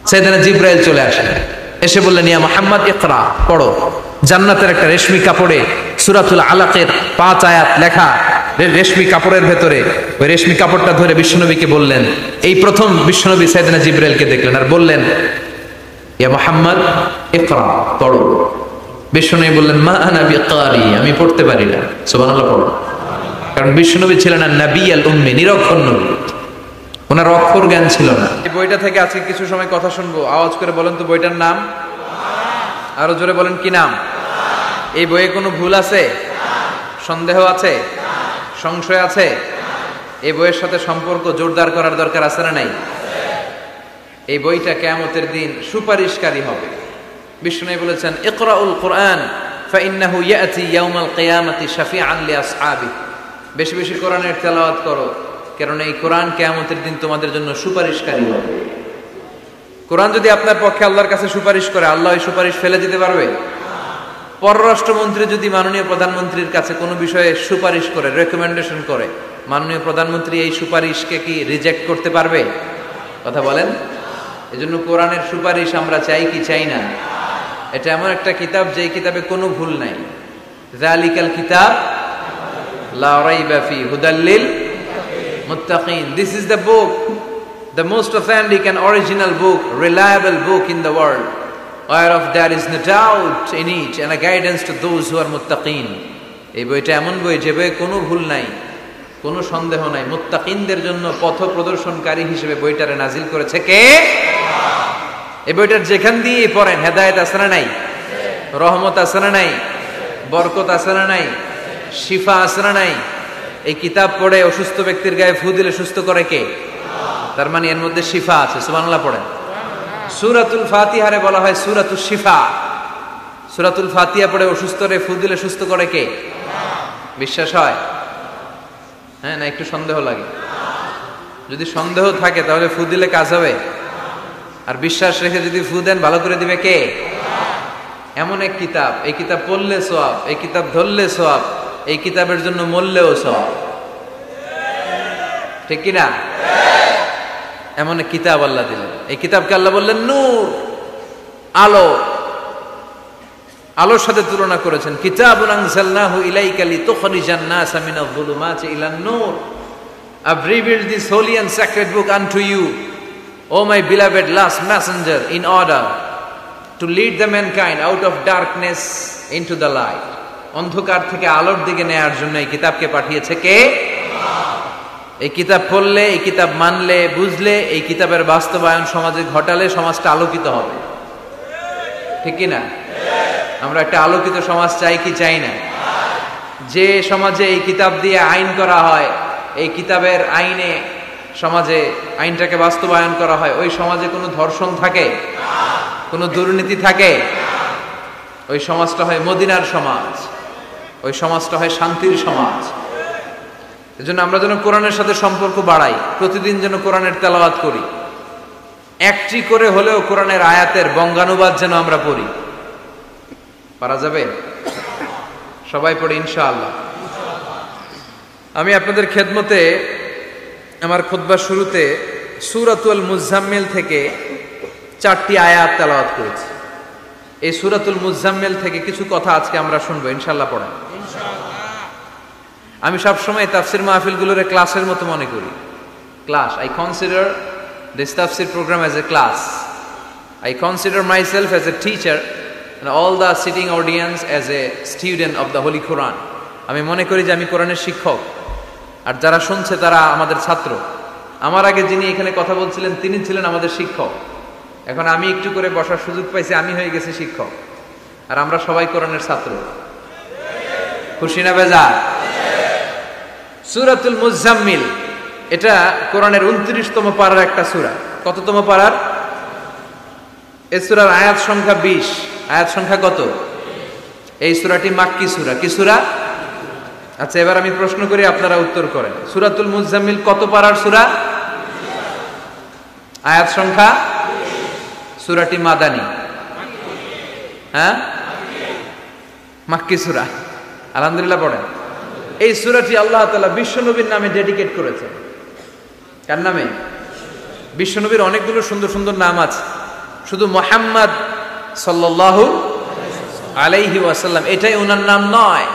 সাইয়েদনা জিবরাইল চলে আসেন, এসে বললেন, ইয়া মুহাম্মদ ইকরা, পড়ো। জান্নাতের একটা রেশমি কাপড়ে সূরাতুল আলাকের 5 আয়াত লেখা রেশমি কাপড়ের ভেতরে, ওই রেশমি কাপড়টা ধরে বিশ্বনবীকে বললেন। এই প্রথম বিশ্বনবী সাইয়েদনা জিবরাইলকে দেখলেন আর বললেন, ইয়া মুহাম্মদ ইকরা, পড়ো। বিশ্বনবী বললেন, মা আনা বিকারি, আমি পড়তে পারি না। সুবহানাল্লাহ পড়ো। কারণ বিশ্বনবী ছিলেন নবী আল উম্মি, নিরক্ষর নবী, ওনার অক্ষর জ্ঞান ছিল না। এই বইটা থেকে আজকে কিছু সময় কথা শুনবো, আওয়াজ করে বলেন তো বইটার নাম। আরো জোরে বলেন, কি নাম? এই বইয়ে কোনো ভুল আছে? সন্দেহ আছে? সংশয় আছে? এই বইয়ের সাথে সম্পর্ক জোরদার করার দরকার আছে না নাই? এই বইটা কিয়ামতের দিন সুপারিশকারী হবে। বিষ্ণু বলেছেন, ইকরাউল কুরআন ফাইন্নাহু ইয়াতি ইয়াউমাল কিয়ামাতি শাফিআন লিআসহাবি। বেশি বেশি কোরআনের তেলাওয়াত করো, কারণ এই কোরআন কিয়ামতের দিন তোমাদের জন্য সুপারিশকারী হবে। কোরআন যদি আপনার পক্ষে আল্লাহর কাছে সুপারিশ করে, আল্লাহ এই সুপারিশ ফেলে দিতে পারবে? পররাষ্ট্রমন্ত্রী যদি মাননীয় প্রধানমন্ত্রীর কাছে কোনো বিষয়ে সুপারিশ করে, রেকমেন্ডেশন করে, মাননীয় প্রধানমন্ত্রী এই সুপারিশকে কি রিজেক্ট করতে পারবে? কথা বলেন। এজন্য কোরআনের সুপারিশ আমরা চাই কি চাই না? এটা এমন একটা কিতাব যে কিতাবে কোনো ভুল নাই। যালিকাল কিতাব লা রাইবা ফি হুদাল লিল মুত্তাকিন। This is the book, the most authentic and original book, reliable book in the world, whereof there is no doubt in it and a guidance to those who are muttaqin. এই বইটা এমন বই যে বইয়ে কোনো ভুল নাই, কোনো সন্দেহ নাই। মুত্তাকিনদের জন্য পথ প্রদর্শনকারী হিসেবে বইটারে নাজিল করেছে কে? এই বইটার যেখান দিয়ে পড়েন হেদায়েত আছে না নাই? রহমত আছে না নাই? বরকত আছে না নাই? শিফা আছে না নাই? এই কিতাব পড়ে অসুস্থ ব্যক্তির গায়ে ফু দিলে সুস্থ করে কে? তার মানে এর মধ্যে শিফা আছে। সুবহানাল্লাহ পড়েন। সূরাতুল ফাতিহারে বলা হয় সূরাতুশ শিফা। সূরাতুল ফাতিহা পড়ে অসুস্থরে ফু দিলে সুস্থ করে কে? বিশ্বাস হয়? হ্যাঁ, না একটু সন্দেহ লাগে? যদি সন্দেহ থাকে তাহলে ফু দিলে কাজ হবে? আর বিশ্বাস রেখে যদি ফু দেন ভালো করে দিবে কে? এমন এক কিতাব, এই কিতাব পড়লে সওয়াব, এই কিতাব ধরলে সওয়াব, এই কিতাবের জন্য মরলেও সওয়াব। ঠিক কি না? এমন এক কিতাব আল্লাহ দিলেন। এই কিতাবকে আল্লাহ বললেন নূর, আলো। আলোর সাথে তুলনা করেছেন। কিতাবুন আনজালনাহু ইলাইকা লিতুখরিজান NASA Minaj যুলুমাতি ইলান Noor. I've revealed this holy and sacred book unto you, O my beloved last messenger, in order to lead the mankind out of darkness into the light. অন্ধকার থেকে আলোর দিকে নেয়ার জন্য এই কিতাবকে পাঠিয়েছে কে? এই কিতাব পড়লে, এই কিতাব মানলে, বুঝলে, এই কিতাবের বাস্তবায়ন সমাজে ঘটালে সমাজটা আলোকিত হবে। ঠিক কি না? আমরা একটা আলোকিত সমাজ চাই কি চাই না? যে সমাজে এই কিতাব দিয়ে আইন করা হয়, এই কিতাবের আইনে সমাজে আইনটাকে বাস্তবায়ন করা হয়, ওই সমাজে কোনো ধর্ষণ থাকে? কোনো দুর্নীতি থাকে? ওই সমাজটা হয় মদিনার সমাজ, ওই সমাজটা হয় শান্তির সমাজ। এজন্য আমরা যেন কোরআনের সাথে সম্পর্ক বাড়াই, প্রতিদিন যেন কোরআনের তেলাওয়াত করি, একটি করে হলেও কোরআনের আয়াতের বঙ্গানুবাদ যেন আমরা পড়ি। পারা যাবে? সবাই পড়ি ইনশাআল্লাহ। আমি আপনাদের খেদমতে আমার খুতবার শুরুতে সূরাতুল মুজাম্মিল থেকে 4টি আয়াত তেলাওয়াত করেছি। এই সূরাতুল মুজাম্মিল থেকে কিছু কথা আজকে আমরা শুনবো ইনশাআল্লাহ। পড়েন ইনশাআল্লাহ। আমি সব সময় তাফসীর মাহফিলগুলোরে ক্লাসের মতো মনে করি। Class, I consider this tafsir program as a class. I consider myself as a teacher and all the sitting audience as a student of the Holy Quran. আমি মনে করি যে আমি কোরআনের শিক্ষক, আর যারা শুনছে তারা আমাদের ছাত্র। আমার আগে যিনি এখানে কথা বলছিলেন তিনি ছিলেন আমাদের শিক্ষক। এখন আমি একটু করে বসার সুযোগ পাইছি, আমি হয়ে গেছি শিক্ষক, আর আমরা সবাই কোরআনের ছাত্র। খুশি না বেজার? সূরাতুল মুজাম্মিল এটা কোরআনের 29তম পারার একটা সূরা। কততম পারার? এই সূরার আয়াত সংখ্যা 20। আয়াত সংখ্যা কত? এই সূরাটি মাক্কি সূরা। কি সূরা? আচ্ছা, এবার আমি প্রশ্ন করি, আপনারা উত্তর করেন। সূরাতুল মুজাম্মিল কত পারার সূরা? আয়াত সংখ্যা? সূরাটি মাদানী? হ্যাঁ, মাক্কি সূরা। আলহামদুলিল্লাহ পড়েন। এই সূরাটি আল্লাহ তাআলা বিশ্বনবীর নামে ডেডিকেট করেছেন। কার নামে? বিশ্বনবীর অনেকগুলো সুন্দর সুন্দর নাম আছে, শুধু মুহাম্মদ সাল্লাল্লাহু আলাইহি ওয়াসাল্লাম এটাই ওনার নাম নয়,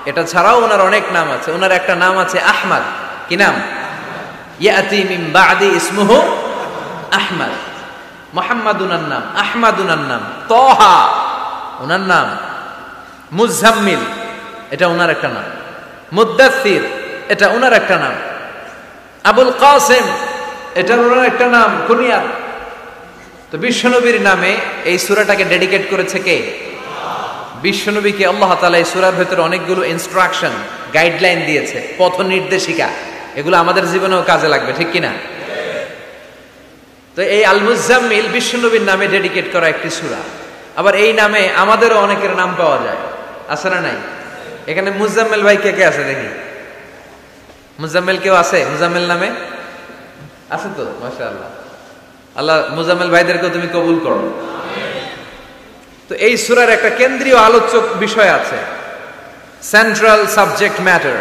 এটা ছাড়াও ওনার অনেক নাম আছে। ওনার একটা নাম আছে আহমদ। কি নাম? ইয়াতি মিন বাদি ইসমুহু আহমদ। মুহাম্মদ ওনার নাম, আহমদ ওনার নাম, তাহা ওনার নাম, মুজাম্মিল এটা ওনার একটা নাম, মুদ্দাসসির এটা ওনার একটা নাম, আবুল কাসিম এটা ওনার একটা নাম, কুনিয়াত। তো বিশ্বনবীর নামে এই সূরাটাকে ডেডিকেট করেছে কে? বিশ্বনবীকে আল্লাহ তাআলা এই সূরার ভিতরে অনেকগুলো ইনস্ট্রাকশন, গাইডলাইন দিয়েছে, পথ নির্দেশিকা। এগুলো আমাদের জীবনেও কাজে লাগবে, ঠিক কিনা? তো এই আল মুজাম্মিল বিশ্বনবীর নামে ডেডিকেট করা একটি সূরা। আবার এই নামে আমাদেরও অনেকের নাম পাওয়া যায়, আছে না নাই? এখানে মুজাম্মিল ভাই কে কে আছে দেখি? মুজাম্মিল কেউ আছে মুজাম্মিল নামে? আছে তো, মাশাআল্লাহ। আল্লাহ মুজাম্মিল ভাইদেরকে তুমি কবুল করো। তো এই সূরার একটা কেন্দ্রীয় আলোচক বিষয় আছে, central subject matter,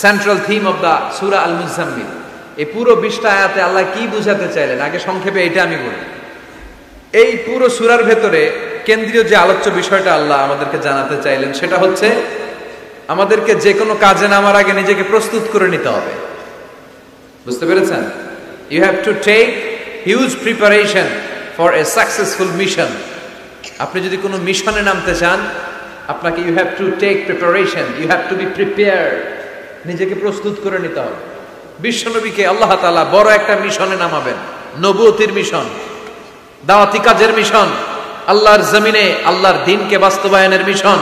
central theme of the সূরা আল মুজাম্মিল। এই পুরো 20টা আয়াতে আল্লাহ কি বুঝাতে চাইলেন, আগে সংক্ষেপে এটা আমি বলি। এই পুরো সূরার ভেতরে কেন্দ্রীয় যে আলোচ্য বিষয়টা আল্লাহ আমাদেরকে জানাতে চাইলেন সেটা হচ্ছে আমাদেরকে যে কোনো কাজে নামার আগে নিজেকে প্রস্তুত করে নিতে হবে। বুঝতে পেরেছেন? You have to take huge preparation for a successful mission. আপনি যদি কোনো মিশনে নামতে চান, আপনাকে you have to take preparation, you have to be prepared. নিজেকে প্রস্তুত করে নিতে হবে। বিশ্বনবীকে আল্লাহ তাআলা বড় একটা মিশনে নামাবেন, নবুয়তির মিশন, দাওয়াতি কাজের মিশন, আল্লাহর জমিনে আল্লাহর দ্বীনকে বাস্তবায়নের মিশন,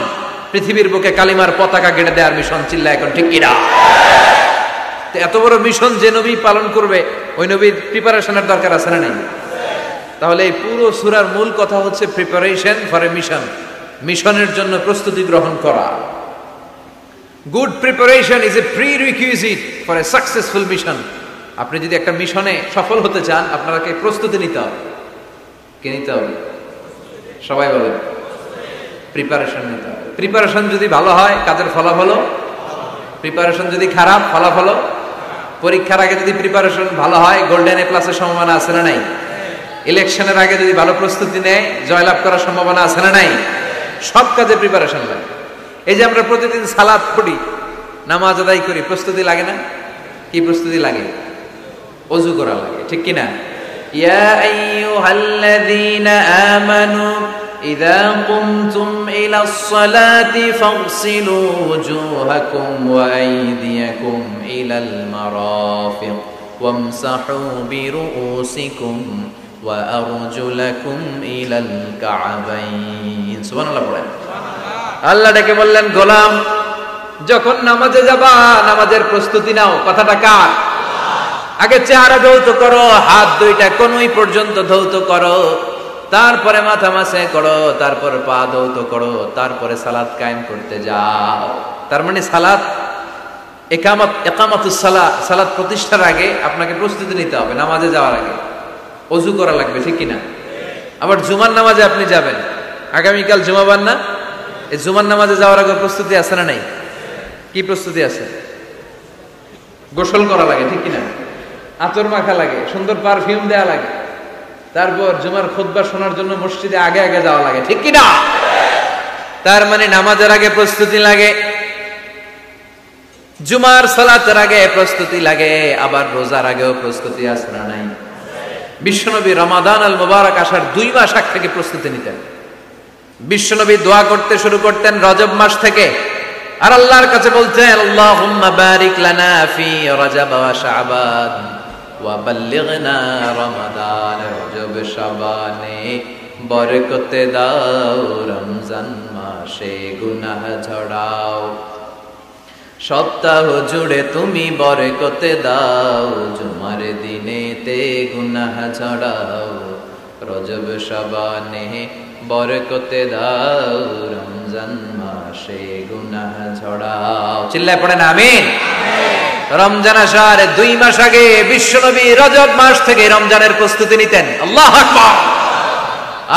পৃথিবীর বুকে কালিমার পতাকা গেড়ে দেওয়ার মিশন। চিল্লা এখন ঠিক কিনা? এত বড় মিশন যে নবী পালন করবে, ওই নবীর প্রিপারেশনের দরকার আছে না নাই? তাহলে এই পুরো সূরার মূল কথা হচ্ছে প্রিপারেশন ফর এ মিশন, মিশনের জন্য প্রস্তুতি গ্রহণ করা। Good preparation is a prerequisite for a successful mission. আপনি যদি একটা মিশনে সফল হতে চান, আপনাকে প্রস্তুতি নিতে হবে। কি নিতে হবে? সবাই বলে প্রিপারেশন নিতে হবে। প্রিপারেশন যদি ভালো হয়, কাজের ফলাফল। প্রিপারেশন যদি খারাপ, ফলাফল। পরীক্ষার আগে যদি প্রিপারেশন ভালো হয়, গোল্ডেন এ প্লাসের সম্ভাবনা আছে না নাই? ইলেকশনের আগে যদি ভালো প্রস্তুতি নেয়, জয়লাভ করার সম্ভাবনা আছে না নাই? সব কাজে প্রিপারেশন লাগে। এই যে আমরা প্রতিদিন সালাত পড়ি, নামাজ আদায় করি, প্রস্তুতি লাগে না? কি প্রস্তুতি লাগে? ওযু করা লাগে, ঠিক কিনা? ইয়া আইয়ুহাল্লাযীনা আমানু ইযা কুমতুম ইলাস সালাতি ফাগসিলু ওয়ুজুহাকুম ওয়া আইদিয়াকুম ইলাল মারাফিক ওয়ামসাহু বিরুউসিকুম ওয়া আরজুলাকুম ইলাল কা'বাইন। সুবহানাল্লাহ পড়েন। আল্লাহ ডেকে বললেন, গোলাম যখন নামাজে যাবা, নামাজের প্রস্তুতি নাও। কথাটা কার? আগে চেহারা ধৌত করো, হাত দুইটা কনুই পর্যন্ত ধৌত করো, তারপরে মাথা মাসে করো, তারপর পা ধৌত করো, তারপরে সালাত কায়েম করতে যাও। তার মানে সালাত একামাতুস সালাহ, সালাত প্রতিষ্ঠার আগে আপনাকে প্রস্তুতি নিতে হবে। নামাজে যাওয়ার আগে ওযু করা লাগবে, ঠিক কিনা? আবার জুমার নামাজে আপনি যাবেন, আগামীকাল জুমাবার না? এই জুমার নামাজে যাওয়ার আগে প্রস্তুতি আছে না নাই? কি প্রস্তুতি আছে? গোসল করা লাগে, ঠিক কিনা? আতর মাখা লাগে, সুন্দর পারফিউম দেওয়া লাগে, তারপর জুমার খুতবা শোনার জন্য মসজিদে আগে আগে যাওয়া লাগে, ঠিক কিনা? তার মানে নামাজের আগে প্রস্তুতি লাগে, জুমার সালাতের আগে প্রস্তুতি লাগে, আবার রোজার আগেও প্রস্তুতি আছে না নাই? বিশ্বনবী রমাদান আল মুবারক আসার 2 মাস আগ থেকে প্রস্তুতি নিতেন। বিশ্বনবী দোয়া করতে শুরু করতেন রজব মাস থেকে, আর আল্লাহর কাছে বলতেন, আল্লাহুম্মা বারিক লানা ফি রজব ওয়া শাবান ওয়া বাল্লিগনা রমাদান। রজব শাবানে বরকতে দাও, রমজান মাসে গুনাহ ঝরাও, সপ্তাহ জুড়ে তুমি বরকতে দাও, জুমার দিনেতে গুনাহ ঝরাও, রজব শাবানে বরকতে দাও, রমজান মাসে গুনাহ ঝরাও। চিল্লায় পড়েন আমিন। রমজান আসার 2 মাস আগে বিশ্বনবী রজব মাস থেকে রমজানের প্রস্তুতি নিতেন। আল্লাহু আকবার।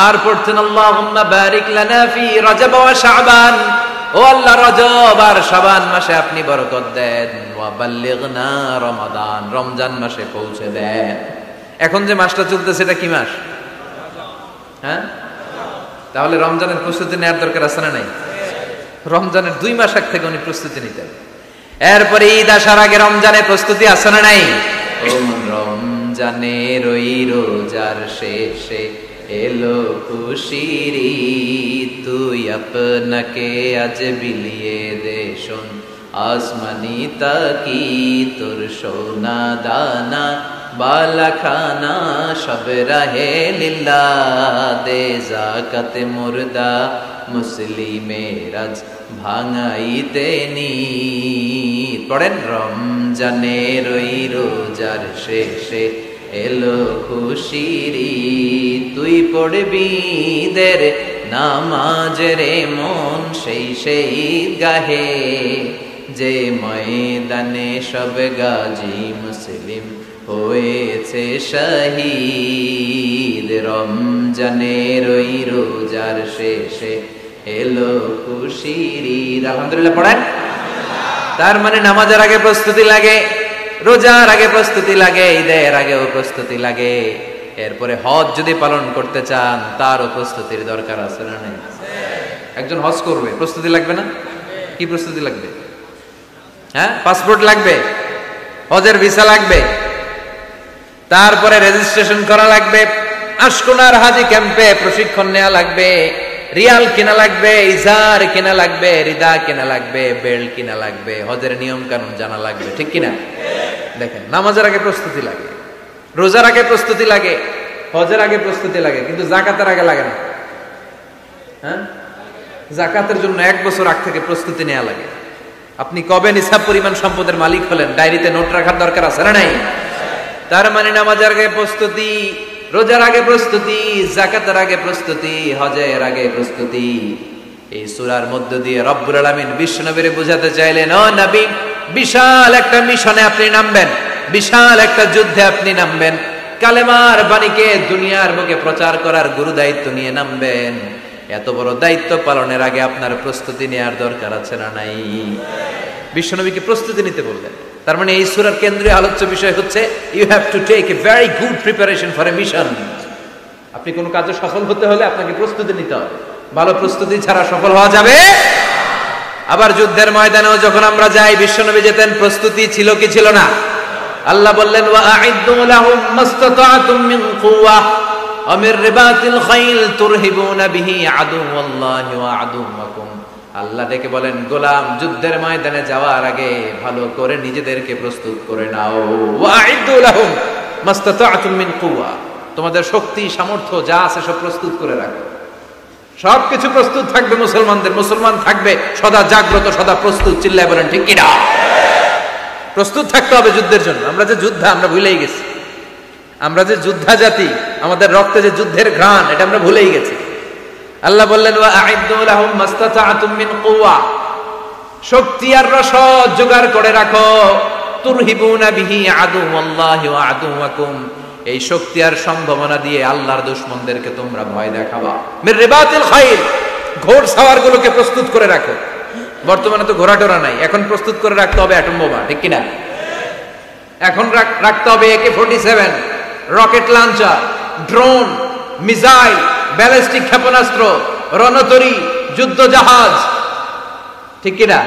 আর পড়তেন, আল্লাহুম্মা বারিক লানা ফি রজব ওয়া শাবান। ও আল্লাহ, রজব আর শাবান মাসে আপনি বরকত দেন, ওয়া বাল্লিগনা রমাদান, রমজান মাসে পৌঁছে দেন। এখন যে মাসটা চলতেছে এটা কি মাস? হ্যাঁ, তাহলে রমজানের প্রস্তুতি নেওয়ার দরকার আছে না নাই? রমজানের 2 মাস আগ থেকে উনি প্রস্তুতি নিতেন। এরপরে ঈদ আসার আগে রমজানের প্রস্তুতি আছে না নাই? রমজানের ওই রোজার শেষে এলো খুশির ঈদ, তুই আপনাকে আজ বিলিয়ে দে শোন আসমানি তাকি, তোর সোনা দানা বালা খানা সব রাহে লিল্লাহ, দে যাকাতে মুর্দা মুসলিমের আজ ভাঙাইতে নিদ। পড়েন, রমজানের ওই রোজার শেষে এলো খুশির ঈদ, তুই পড়বি দের নামাজ রে মন সেই সেই গাহে, যে ময়দানে সব গাজী মুসলিম হয়েছে শহীদ। রমজানের ওই রোজার শেষে এলো খুশির ঈদ। আলহামদুলিল্লাহ পড়েন। তার মানে নামাজের আগে প্রস্তুতি লাগে, রোজার আগে প্রস্তুতি লাগে, ঈদের আগেও প্রস্তুতি লাগে। এরপরে হজ যদি পালন করতে চান তারও প্রস্তুতির দরকার আছে না নাই? একজন হজ করবে, প্রস্তুতি লাগবে না? কি প্রস্তুতি লাগবে? হ্যাঁ, পাসপোর্ট লাগবে, হজের ভিসা লাগবে, তারপরে রেজিস্ট্রেশন করা লাগবে, আশকোনার হাজি ক্যাম্পে প্রশিক্ষণ নেওয়া লাগবে, রিয়াল কিনা লাগবে, ইজার কিনা লাগবে, রিদা কিনা লাগবে, বেল্ট কিনা লাগবে, হজের নিয়ম কানুন জানা লাগবে, ঠিক কিনা? দেখেন, নামাজের আগে প্রস্তুতি লাগে, রোজার আগে প্রস্তুতি লাগে, হজের আগে প্রস্তুতি লাগে, কিন্তু যাকাতের আগে লাগে না। হ্যাঁ, যাকাতের জন্য 1 বছর আগ থেকে প্রস্তুতি নেওয়া লাগে। আপনি কবে নিসাব পরিমাণ সম্পদের মালিক হলেন ডায়েরিতে নোট রাখার দরকার আছে না নাই? তার মানে নামাজের আগে প্রস্তুতি, রোজার আগে প্রস্তুতি, যাকাতের আগে প্রস্তুতি, হজের আগে প্রস্তুতি। এই সূরার মধ্য দিয়ে রব্বুল আলামিন বিশ্ব নবীরে বোঝাতে চাইলেন, ও নবী, বিশাল একটা মিশনে আপনি নামবেন, বিশাল একটা যুদ্ধে আপনি নামবেন, কালেমার বাণীকে দুনিয়ার বুকে প্রচার করার গুরু দায়িত্ব নিয়ে নামবেন। এত বড় দায়িত্ব পালনের আগে আপনার প্রস্তুতি নেওয়ার দরকার আছে না নাই? বিশ্বনবীকে প্রস্তুতি নিতে বললেন। তার মানে এই সূরার কেন্দ্রীয় আলোচ্য বিষয় হচ্ছে you have to take a very good preparation for a mission. আপনি কোনো কাজে সফল হতে হলে আপনাকে প্রস্তুতি নিতে হবে, ভালো প্রস্তুতি ছাড়া সফল হওয়া যাবে। আবার যুদ্ধের ময়দানেও যখন আমরা যাই, বিশ্বনবী যেতেন, প্রস্তুতি ছিল কি ছিল না? আল্লাহ বললেন, ওয়া আ'ইদ্দু লাহুম মাসতাতা'তুম মিন কুওয়া ওয়া মির রিবাতিল খাইল তুরহিবুনা বিহি আদুওয়াল্লাহি ওয়া আদুওয়াকুম। আল্লাহ ডেকে বলেন, গোলাম, যুদ্ধের ময়দানে যাওয়ার আগে ভালো করে নিজেদেরকে প্রস্তুত করে নাও। ওয়া আ'ইদ্দু লাহুম মাসতাতা'তুম মিন কুওয়া, তোমাদের শক্তি সামর্থ্য যা আছে সব প্রস্তুত করে রাখো। সবকিছু প্রস্তুত থাকবে মুসলমানদের, মুসলমান থাকবে সদা জাগ্রত, সদা প্রস্তুত। চিল্লায় বলেন ঠিক কিনা? প্রস্তুত থাকতে হবে যুদ্ধের জন্য। আমরা যে যোদ্ধা, আমরা ভুলেই গেছি। আমরা যে যোদ্ধা জাতি, আমাদের রক্তে যে যুদ্ধের ঘ্রাণ, এটা আমরা ভুলেই গেছি। আল্লাহ বললেন, ওয়া আ'ইদ্দু লাহুম মাসতাতা'তুম মিন কুওয়া, শক্তি আর রসদ জোগাড় করে রাখো। তুরহিবুনা বিহি আদুওয়াল্লাহি ওয়া আদুওয়াকুম, এই শক্তি আর সম্ভাবনা দিয়ে আল্লাহর দুশমনদেরকে তোমরা ভয় দেখাবা। মির রিবাতিল খাইল, ঘোড় সাওয়ারগুলোকে প্রস্তুত করে রাখো। বর্তমানে তো ঘোড়া টোরা নাই, এখন প্রস্তুত করে রাখতে হবে অ্যাটম বোমা, ঠিক কিনা? এখন রাখতে হবে AK-47, rocket launcher, drone, missile, ballistic ক্ষেপণাস্ত্র, রণতরী, যুদ্ধ জাহাজ, ঠিক কিনা?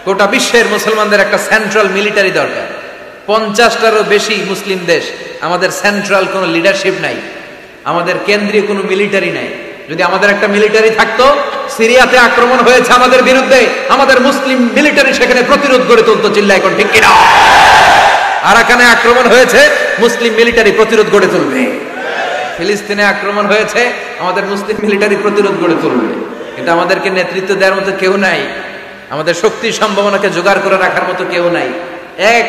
গোটা বিশ্বের মুসলমানদের একটা সেন্ট্রাল মিলিটারি দরকার। 50টারও বেশি মুসলিম দেশ, আমাদের সেন্ট্রাল কোনো লিডারশিপ নাই, আমাদের কেন্দ্রীয় কোনো মিলিটারি নাই। যদি আমাদের একটা মিলিটারি থাকতো, সিরিয়াতে আক্রমণ হয়েছে আমাদের বিরুদ্ধে, আমাদের মুসলিম মিলিটারি সেখানে প্রতিরোধ গড়ে তুলতো। চিল্লা এখন ঠিক কিনা? আরাকানে আক্রমণ হয়েছে, মুসলিম মিলিটারি প্রতিরোধ গড়ে তুলবে। ফিলিস্তিনে আক্রমণ হয়েছে, আমাদের মুসলিম মিলিটারি প্রতিরোধ গড়ে তুলবে। কিন্তু আমাদেরকে নেতৃত্ব দেওয়ার মতো কেউ নাই, আমাদের শক্তি সম্ভাবনাকে জোগাড় করে রাখার মতো কেউ নাই। এক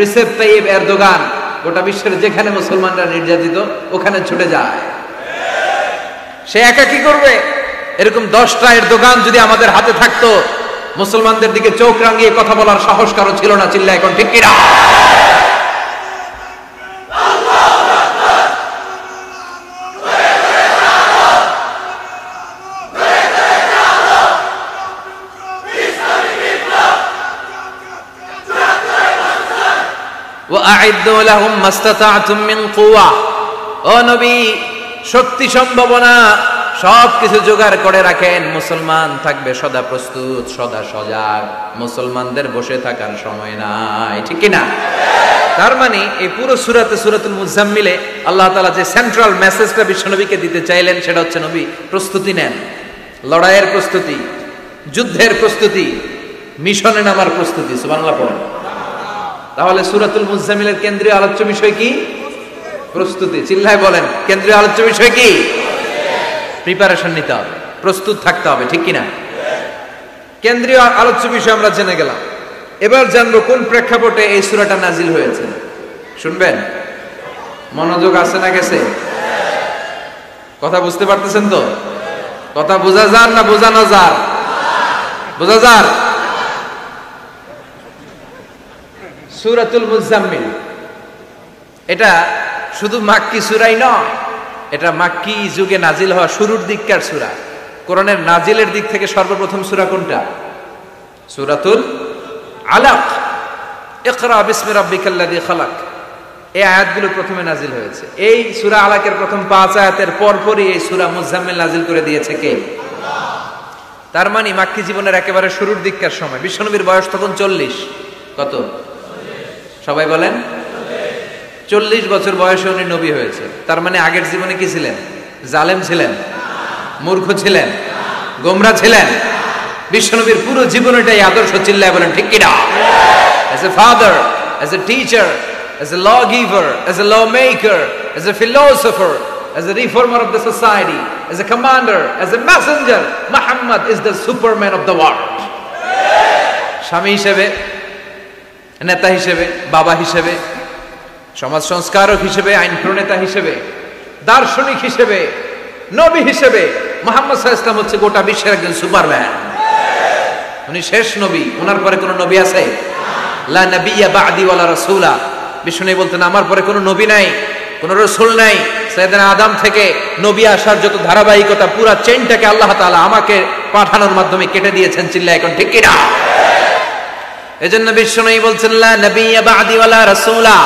রিসেপ তাইয়িব এরদোগান গোটা বিশ্বের যেখানে মুসলমানরা নির্যাতিত ওখানে ছুটে যায়। সে একা কি করবে? এরকম 10টা এরদোগান যদি আমাদের হাতে থাকতো, মুসলমানদের দিকে চোখ রাঙিয়ে কথা বলার সাহস কারো ছিল না। চিল্লা এখন ঠিক কিনা? ওয়া আ'ইদ্দু লাহুম মাসতাতা'তুম মিন কুওয়া, ও নবী, শক্তি সম্ভাবনা সবকিছু জোগাড় করে রাখেন। মুসলমান থাকবে সদা প্রস্তুত, সদা সজাগ। মুসলমানদের বসে থাকার সময় নাই, ঠিক কি না? তার মানে এই পুরো সূরাতে, সূরাতুল মুজাম্মিলে আল্লাহ তাআলা যে সেন্ট্রাল মেসেজটা বিশ্বনবীকে দিতে চাইলেন সেটা হচ্ছে, নবী প্রস্তুতি নেন। লড়াইয়ের প্রস্তুতি, যুদ্ধের প্রস্তুতি, মিশনে নামার প্রস্তুতি। সুবহানাল্লাহ পড়েন। তাহলে সূরাতুল মুজাম্মিলের কেন্দ্রীয় আলোচ্য বিষয় কি? প্রস্তুতি। চিল্লায় বলেন, কেন্দ্রীয় আলোচ্য বিষয় কি? প্রিপারেশন নিতে হবে, প্রস্তুত থাকতে হবে, ঠিক কিনা? কেন্দ্রীয় আলোচ্য বিষয় আমরা জেনে গেলাম। এবার জানবো কোন প্রেক্ষাপটে এই সূরাটা নাজিল হয়েছে। শুনবেন? মনোযোগ আছে না গেছে? কথা বুঝতে পারতেছেন তো? কথা বোঝা যান না বোঝানো যার? বোঝা যার। সূরাতুল মুজাম্মিল এটা শুধু মাক্কি সূরাই নয়, এটা মাক্কি যুগে নাজিল হওয়া শুরুর দিককার সূরা। কোরআনের নাজিলের দিক থেকে সর্বপ্রথম সূরা কোনটা? সূরাতুল আলাক। ইকরা বিসমি রাব্বিকাল্লাযী খালাক, এই আয়াতগুলো প্রথমে নাজিল হয়েছে। এই সূরা আলাকের প্রথম 5 আয়াতের পরপরই এই সূরা মুজাম্মিল নাজিল করে দিয়েছে কে? আল্লাহ। তার মানে মাক্কি জীবনের একেবারে শুরুর দিককার সময়। বিশ্বনবীর বয়স তখন 40। কত? সবাই বলেন। 40 বছর বয়সে উনি নবী হয়েছে। তার মানে আগের জীবনে কি ছিলেন? জালেম ছিলেন, মূর্খ ছিলেন, গোমরা ছিলেন। বিশ্বনবীর পুরো জীবনটাই আদর্শ। চিল্লায় বলেন ঠিক কি না? As a father, as a teacher, as a lawgiver, as a lawmaker, as a philosopher, as a reformer of the society, as a commander, as a messenger, Muhammad is the superman of the world. স্বামী হিসেবে, নেতা হিসেবে, বাবা হিসেবে, সমাজ সংস্কারক হিসেবে, আইন প্রণেতা হিসেবে, দার্শনিক হিসেবে, নবী হিসেবে মুহাম্মদ সাল্লাল্লাহু আলাইহি ওয়াসাল্লাম হচ্ছে গোটা বিশ্বের একজন সুপারম্যান। উনি শেষ নবী। ওনার পরে কোনো নবী আছে? লা নাবিয়্যা বা'দি ওয়ালা রাসূলা। বিষ্ণু বলতেন আমার পরে কোনো নবী নাই, কোনো রাসূল নাই। সাইয়েদনা আদম থেকে নবী আসার যত ধারাবাহিকতা, পুরো চেইনটাকে আল্লাহ তাআলা আমাকে পাঠানোর মাধ্যমে কেটে দিয়েছেন। চিল্লায় এখন ঠিক কি না? এজন্য বিষ্ণু বলছেন লা নাবিয়্যা বা'দি ওয়ালা রাসূলা,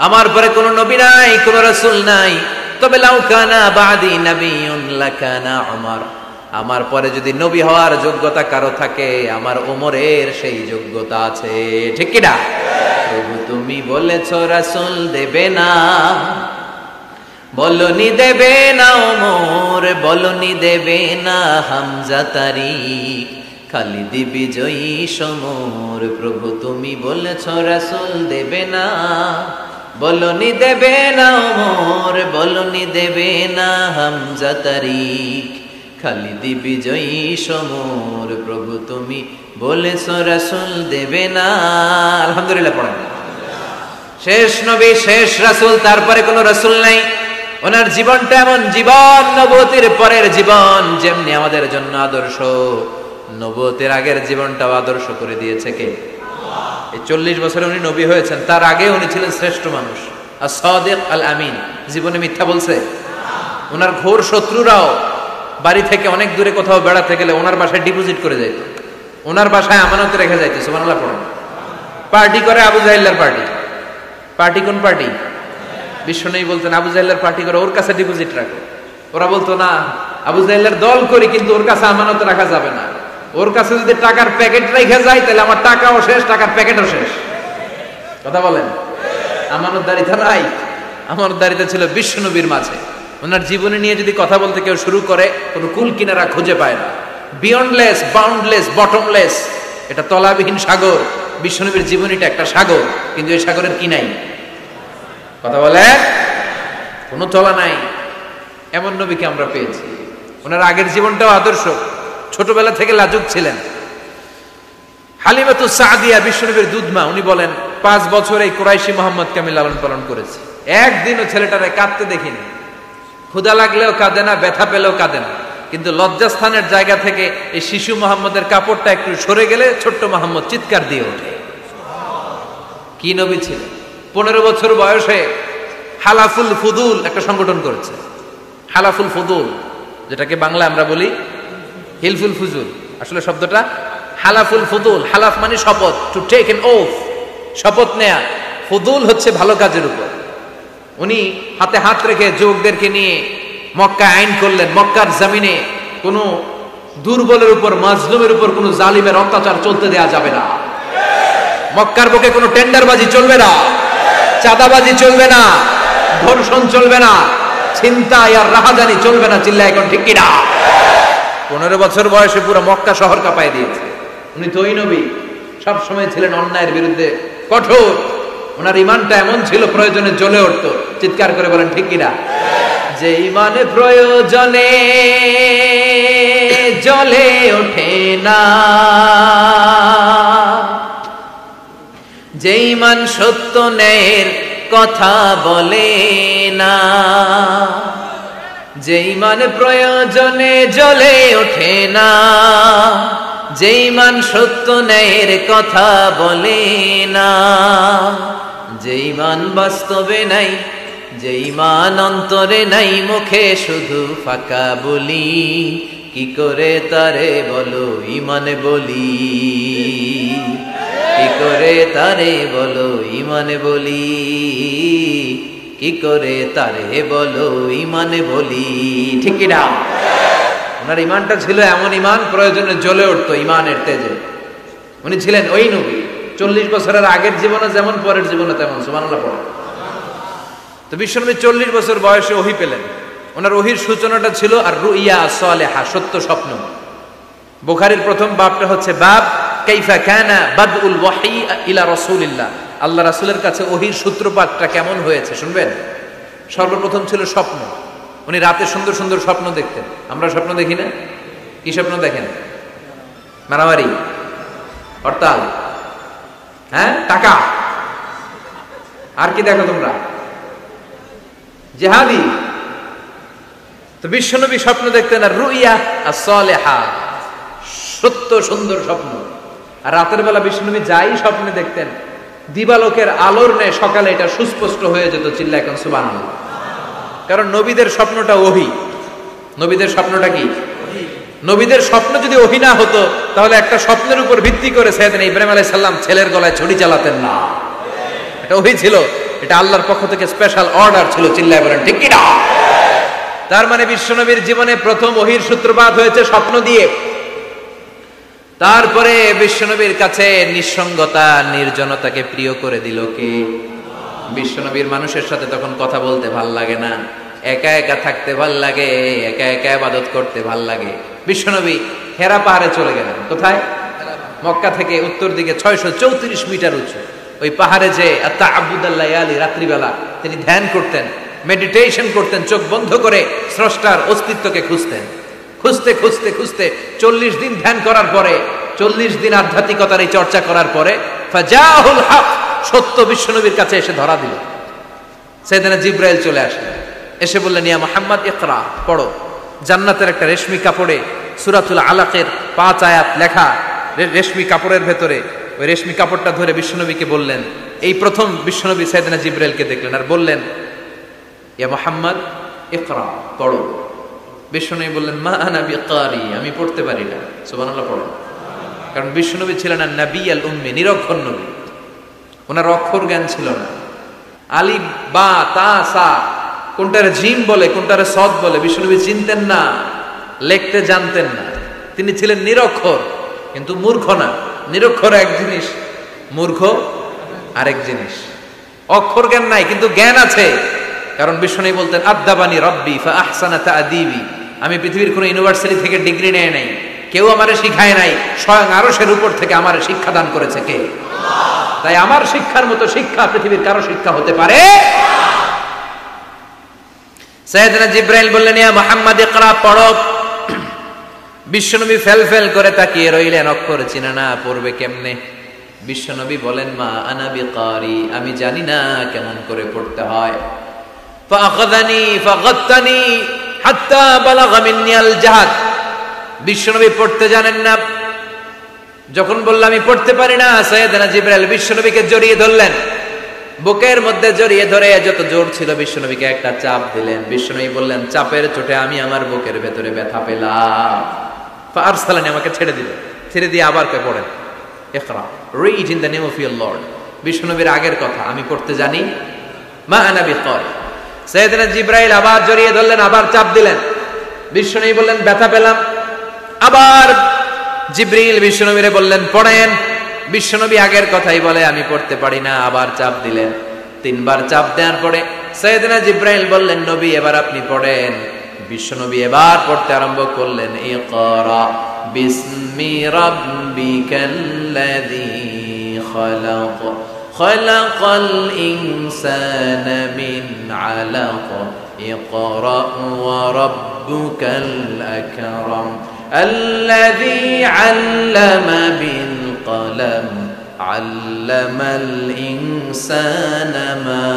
আমার পরে কোনো নবী নাই, কোনো রাসূল নাই। তবে লাউ কানা বা'দি নাবিয়্যুন লাকানা উমর, আমার পরে যদি নবী হওয়ার যোগ্যতা কারো থাকে, আমার ওমরের সেই যোগ্যতা আছে। ঠিক কি না? প্রভু তুমি বলেছো রাসূল দেবে না, বলনি দেবে না ওমর, বলনি দেবে না হামজা তারিক, খালিদ বিজয়ী সমর। প্রভু তুমি বলেছো রাসূল দেবে না, বলনি দেবে না ওমর, বলনি দেবে না হামজা তারিক, খালিদ বিজয়ী সমর। প্রভু তুমি বলেছো রাসূল দেবে না। আলহামদুলিল্লাহ পড়েন। শেষ নবী, শেষ রাসূল, তারপরে কোনো রাসূল নাই। ওনার জীবনটা এমন জীবন, নবুয়তের পরের জীবন যেমনি আমাদের জন্য আদর্শ, নবুয়তের আগের জীবনটাও আদর্শ করে দিয়েছে কে? আল্লাহ। এই 40 বছরে উনি নবী হয়েছেন, তার আগে উনি ছিলেন শ্রেষ্ঠ মানুষ, as-সাদিক আল-আমিন। জীবনে মিথ্যা বলছে? ওনার ঘোর শত্রুরাও বাড়ি থেকে অনেক দূরে কোথাও বেড়াতে গেলে ওনার বাসায় ডিপোজিট করে যাইত, ওনার বাসায় আমানত রেখে যাইত। সুবহানাল্লাহ পড়েন। পার্টি করে আবু জাহেলের পার্টি। পার্টি কোন পার্টি? বিশ্বনবী বলতেন আবু জাহেলের পার্টি করে ওর কাছে ডিপোজিট রাখো। ওরা বলতো না, আবু জাহেলের দল করি কিন্তু ওর কাছে আমানত রাখা যাবে না। ওর কাছে যদি টাকার প্যাকেট রেখে যায় তাহলে আমার টাকাও শেষ, টাকার প্যাকেটও শেষ। কথা বলেন। আমানতদারিতা নাই। আমানতদারিতা ছিল বিশ্বনবীর মাঝে। ওনার জীবনী নিয়ে যদি কথা বলতে কেউ শুরু করে, কোনো কুল কিনারা খুঁজে পায় না। বিয়ন্ডলেস, বাউন্ডলেস, বটমলেস, এটা তলাবিহীন সাগর। বিশ্বনবীর জীবনীটা একটা সাগর, কিন্তু এই সাগরের কি নাই? কথা বলে, কোনো তলা নাই। এমন নবীকে আমরা পেয়েছি। ওনার আগের জীবনটাও আদর্শ। ছোটবেলা থেকে লাজুক ছিলেন। হালিমাতুস সাদিয়া বিশ্বনবীর দুধমা, উনি বলেন 5 বছর এই কুরাইশি মুহাম্মদকে আমি লালন পালন করেছি। একদিনও ছেলেটারে কাঁদতে দেখিনি। ক্ষুধা লাগলেও কাঁদে না, ব্যথা পেলেও কাঁদে না। কিন্তু লজ্জাস্থানের জায়গা থেকে এই শিশু মুহাম্মদের কাপড়টা একটু সরে গেলে ছোট্ট মুহাম্মদ চিৎকার দিয়ে ওঠে। কি নবী ছিলেন! 15 বছর বয়সে হালাফুল ফুদুল একটা সংগঠন করেছে। হালাফুল ফুদুল, যেটাকে বাংলা আমরা বলি হিলফুল ফুজুল। আসলে শব্দটা হালাফুল ফুদুল। হালাফ মানে শপথ, টু টেক এন ওথ, শপথ নেয়া। ফুদুল হচ্ছে ভালো কাজের উপর। উনি হাতে হাত রেখে যুবকদেরকে নিয়ে মক্কা আইন করলেন, মক্কার জমিনে কোনো দুর্বলের উপর, মাজলুমের উপর কোনো জালিমের অত্যাচার চলতে দেয়া যাবে না। মক্কার বুকে কোনো টেন্ডারবাজি চলবে না, চাঁদাবাজি চলবে না, ধর্ষণ চলবে না, ছিনতাই আর রাহাজানি চলবে না। চিল্লায় এখন ঠিক কিনা? 15 বছর বয়সে পুরো মক্কা শহর কাঁপায় দিয়েছে। উনি তো ওই নবী, সব সময় ছিলেন অন্যায়ের বিরুদ্ধে কঠোর। ওনার ইমানটা এমন ছিল, প্রয়োজনে জ্বলে উঠতো। চিৎকার করে বলেন ঠিক কিনা? যে ইমানে প্রয়োজনে জ্বলে ওঠে না, যে ইমান সত্য ন্যায়ের কথা বলে না, যে ইমান প্রয়োজনে জ্বলে ওঠে না, যে ইমান সত্য ন্যায়ের কথা বলে না, যে ইমান বাস্তবে নাই, যে ইমান অন্তরে নাই, মুখে শুধু ফাঁকা বলি, কি করে তারে বলো ইমানে বলি, কি করে তারে বলো ইমানে বলি, কি করে তারে বলো ইমানে বলি। ঠিক না? ওনার ইমানটা ছিল এমন ইমান, প্রয়োজনে জ্বলে উঠতো ইমানের তেজে। উনি ছিলেন ওই নবী, 40 বছরের আগের জীবনে যেমন, পরের জীবনে তেমন। সুবহানাল্লাহ পড়ে। তো বিশ্বনবী 40 বছর বয়সে ওহী পেলেন। ওনার ওহীর সূচনাটা ছিল আর রুইয়া সালেহা, সত্য স্বপ্ন। বুখারীর প্রথম বাবটা হচ্ছে বাব কাইফা কানা বাদউল ওয়াহী ইলা রাসূলিল্লাহ। আল্লাহ রাসূলের কাছে ওহীর সূত্রপাতটা কেমন হয়েছে শুনবেন। সর্বপ্রথম ছিল স্বপ্ন। উনি রাতে সুন্দর সুন্দর স্বপ্ন দেখতেন। আমরা স্বপ্ন দেখি না? কি স্বপ্ন দেখেন? মারামারি, হরতাল, হ্যাঁ, টাকা। আর কি দেখো তোমরা? জিহাদি। তো বিশ্বনবী স্বপ্ন দেখতেন আর রুইয়া as-সালেহা, সত্য সুন্দর স্বপ্ন। আর রাতের বেলা বিশ্বনবী যাই স্বপ্নে দেখতেন, দিবালোকের আলোর ন্যায় সকালে এটা সুস্পষ্ট হয়ে যেত। চিল্লা এখন সুবহানাল্লাহ। কারণ নবীদের স্বপ্নটা ওহী। নবীদের স্বপ্নটা কি? নবীদের স্বপ্ন যদি ওহী না হতো, তাহলে একটা স্বপ্নের উপর ভিত্তি করে সাইয়েদনা ইব্রাহিম আলাইহিস সালাম ছেলের গলায় ছুরি চালাতেন না। এটা ওহী ছিল, এটা আল্লাহর পক্ষ থেকে স্পেশাল অর্ডার ছিল। চিল্লায় বলেন ঠিক কি না? তার মানে বিশ্বনবীর জীবনে প্রথম ওহীর সূত্রপাত হয়েছে স্বপ্ন দিয়ে। তারপরে বিশ্বনবীর কাছে নিঃসঙ্গতা, নির্জনতাকে প্রিয় করে দিল কে? বিশ্বনবীর মানুষের সাথে তখন কথা বলতে ভাল লাগে না, একা একা থাকতে ভাল লাগে, একা একা ইবাদত করতে ভাল লাগে। বিশ্বনবী হেরা পাহাড়ে চলে গেলেন। কোথায়? মক্কা থেকে উত্তর দিকে 634 মিটার উঁচু ওই পাহাড়ে যে তাআব্বুদাল্লায়ালি, রাত্রিবেলা তিনি ধ্যান করতেন, মেডিটেশন করতেন, চোখ বন্ধ করে স্রষ্টার অস্তিত্বকে খুঁজতেন। খুঁজতে খুঁজতে খুঁজতে 40 দিন ধ্যান করার পরে, 40 দিন আধ্যাত্মিকতার এই চর্চা করার পরে ফাজাহুল হক, সত্য বিশ্বনবীর কাছে এসে ধরা দিল। সাইয়েদনা জিবরাইল চলে আসলেন, এসে বললেন ইয়া মুহাম্মদ ইকরা, পড়ো। জান্নাতের একটা রেশমি কাপড়ে সূরাতুল আলাকের 5 আয়াত লেখা, রেশমি কাপড়ের ভেতরে ওই রেশমি কাপড়টা ধরে বিশ্বনবীকে বললেন। এই প্রথম বিশ্বনবী সাইয়েদনা জিবরাইলকে দেখলেন আর বললেন ইয়া মুহাম্মদ ইকরা, পড়ো। বিশ্বনবী বললেন মা আনা বিকারি, আমি পড়তে পারি না। সুবহানাল্লাহ পড়ো। কারণ বিশ্বনবী ছিলেন না নবী আল উম্মি, নিরক্ষর নবী। ওনার অক্ষর জ্ঞান ছিল না। আলিফ বা তা সা কোনটারে জিম বলে কোনটারে সদ বলে বিশ্বনবী চিনতেন না, লিখতে জানতেন না। তিনি ছিলেন নিরক্ষর, কিন্তু মূর্খ না। নিরক্ষর এক জিনিস, মূর্খ আরেক জিনিস। অক্ষর জ্ঞান নাই কিন্তু জ্ঞান আছে। কারণ বিশ্বনবী বলতেন আদাবানি রব্বি ফা আহসানা তা'দীবি, আমি পৃথিবীর কোন ইউনিভার্সিটি থেকে ডিগ্রি নেয় নাই, কেউ আমারে শিখায় নাই, স্বয়ং আরশের উপর থেকে আমারে শিক্ষা দান করেছে কে? আল্লাহ। তাই আমার শিক্ষার মতো শিক্ষা পৃথিবীর কারো শিক্ষা হতে পারে। সাইয়েদনা জিবরাইল বললেন ইয়া মুহাম্মদ ইকরা, পড়ো। বিশ্বনবী ফেল ফেল করে তাকিয়ে রইলেন, অক্ষর চিনা না, পড়বে কেমনে? বিশ্বনবী বলেন মা আনা বিকারি, আমি জানি না কেমন করে পড়তে হয়। ফাআখাযানি ফাগাত্তানি হাত্তা বালাগা মিন্নি আল জাহাদ। বিশ্বনবী পড়তে জানেন না। যখন বললাম আমি পড়তে পারি না, সাইয়েদনা জিবরাইল বিশ্বনবীকে জড়িয়ে ধরলেন, বুকের মধ্যে জড়িয়ে ধরে যত জোর ছিল বিশ্বনবীকে একটা চাপ দিলেন। বিশ্বনবী বললেন চাপের চোটে আমি আমার বুকের ভেতরে ব্যথা পেলাম। ফাআরসালানি, আমাকে ছেড়ে দিল। ছেড়ে দিয়ে আবার কে পড়েন ইকরা, read in the name of your lord. বিশ্বনবীর আগের কথা, আমি পড়তে জানি। মা আনা বিকারি। সাইয়েদনা জিবরাইল আবার জড়িয়ে ধরলেন, আবার চাপ দিলেন। বিশ্বনবী বললেন ব্যথা পেলাম। আবার জিবরিল বিশ্বনবীরে বললেন পড়েন। বিশ্বনবী আগের কথাই বলে আমি পড়তে পারি না, আবার চাপ দিলেন। 3 বার চাপ দেওয়ার পরে সাইয়েদনা জিবরাইল বললেন নবী এবার আপনি পড়েন। বিশ্বনবী এবার পড়তে আরম্ভ করলেন, ইকরা বিসমি রাব্বিকাল্লাযী খালাক খালাকাল ইনসানা মিন আলাক ইকরা ওয়া রাব্বুকাল আকরাম আল্লাযী আল্লামা বিল কলম আল্লামাল ইনসানা মা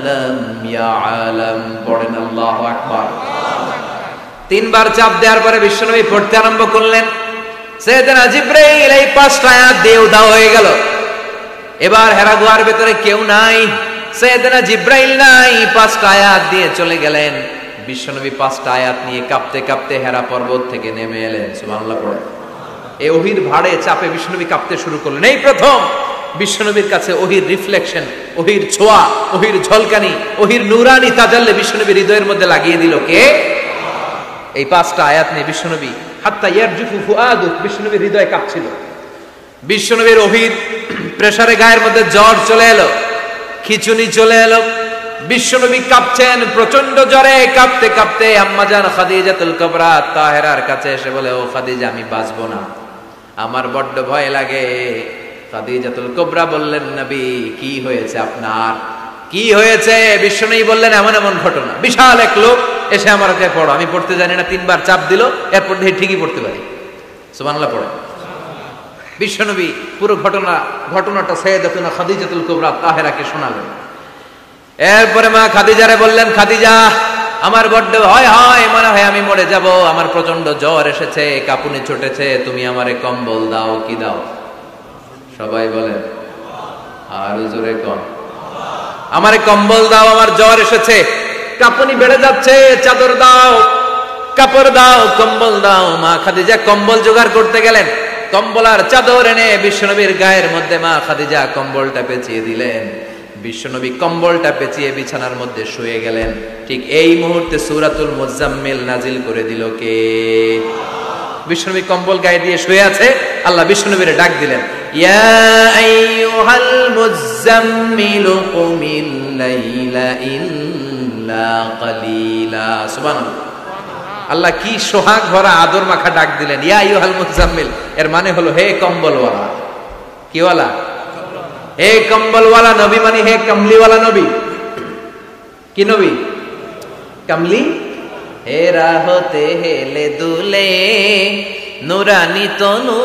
লাম ইয়ালাম। পড়েন আল্লাহু আকবার। 3 বার চাপ দেওয়ার পরে বিশ্বনবী পড়তে আরম্ভ করলেন। সাইয়েদনা জিবরাইল এই 5টা আয়াত দিয়ে উধাও হয়ে গেল। এবার হেরা গুহার ভিতরে কেউ নাই, সাইয়েদনা জিবরাইল নাই, 5টা আয়াত দিয়ে চলে গেলেন। বিশ্বনবী 5টা আয়াত নিয়ে কাঁপতে কাঁপতে হেরা পর্বত থেকে নেমে এলেন। সুবহানাল্লাহ পড়ে। এই ওহীর ভাড়ে চাপে বিশ্বনবী কাঁপতে শুরু করলেন। এই প্রথম বিশ্বনবীর কাছে ওহীর রিফ্লেকশন, ওহীর ছোঁয়া, ওহীর ঝলকানি, ওহীর নূরানি তাজাল্লি বিশ্বনবীর হৃদয়ের মধ্যে লাগিয়ে দিল কে? এই 5টা আয়াত নিয়ে বিশ্বনবী হাত্তা ইয়ারজুফু ফুআদু, বিশ্বনবীর হৃদয় কাঁপছিল। বিশ্বনবীর ওহীর প্রেসারে গায়ের মধ্যে জ্বর চলে এলো, খিচুনি চলে এলো। বিশ্বনবী কাঁপছেন প্রচন্ড জ্বরে। কাঁপতে কাঁপতে আম্মাজান খাদিজাতুল কুবরা তাহেরার কাছে এসে বলে, ও খাদিজা আমি বাঁচবো না, আমার বড্ড ভয় লাগে। খাদিজাতুল কুবরা বললেন নবী কি হয়েছে আপনার, কি হয়েছে? বিশ্বনবী বললেন এমন এমন ঘটনা। বিশাল এক লোক এসে আমার কাছে পড়ো, আমি পড়তে জানি না, 3 বার চাপ দিল, এরপর দেখি ঠিকই পড়তে পারি। সুবহানাল্লাহ পড়ে। বিশ্বনবী পুরো ঘটনাটা সাইয়েদাতুনা খাদিজাতুল কুবরা তাহেরাকে শোনালেন। এরপরে মা খাদিজারে বললেন, খাদিজা আমার বড্ড ভয় হয়, মনে হয় আমি মরে যাব, আমার প্রচন্ড জ্বর এসেছে, কাঁপুনি ছুটেছে, তুমি আমারে কম্বল দাও। কি দাও? সবাই বলেন আর জোরে কম, আমারে কম্বল দাও, আমার জ্বর এসেছে, কাঁপুনি বেড়ে যাচ্ছে, চাদর দাও, কাপড় দাও, কম্বল দাও। মা খাদিজা কম্বল জোগাড় করতে গেলেন। কম্বল আর চাদর এনে বিশ্বনবীর গায়ের মধ্যে মা খাদিজা কম্বলটা পেঁচিয়ে দিলেন। বিশ্বনবী কম্বলটা পেঁচিয়ে বিছানার মধ্যে শুয়ে গেলেন। ঠিক এই মুহূর্তে সূরাতুল মুজাম্মিল নাজিল করে দিল কে? বিশ্বনবী কম্বল গায়ে দিয়ে শুয়ে আছে, আল্লাহ বিশ্বনবীরে ডাক দিলেন, ইয়া আইয়ুহাল মুজাম্মিল কুমিল লাইলা ইল্লা কালিলা। সুবহানাল্লাহ। আল্লাহ কি সোহাগ ভরা আদর মাখা ডাক দিলেন, ইয়া আইয়ুহাল মুজাম্মিল। এর মানে হলো হে কম্বলওয়ালা। কি ওয়ালা? হে কম্বলওয়ালা নবী, মানে হে কমলিওয়ালা নবী। কি নবী? কমলি। হে রাহতে হেলে দুলে নুরানি তনু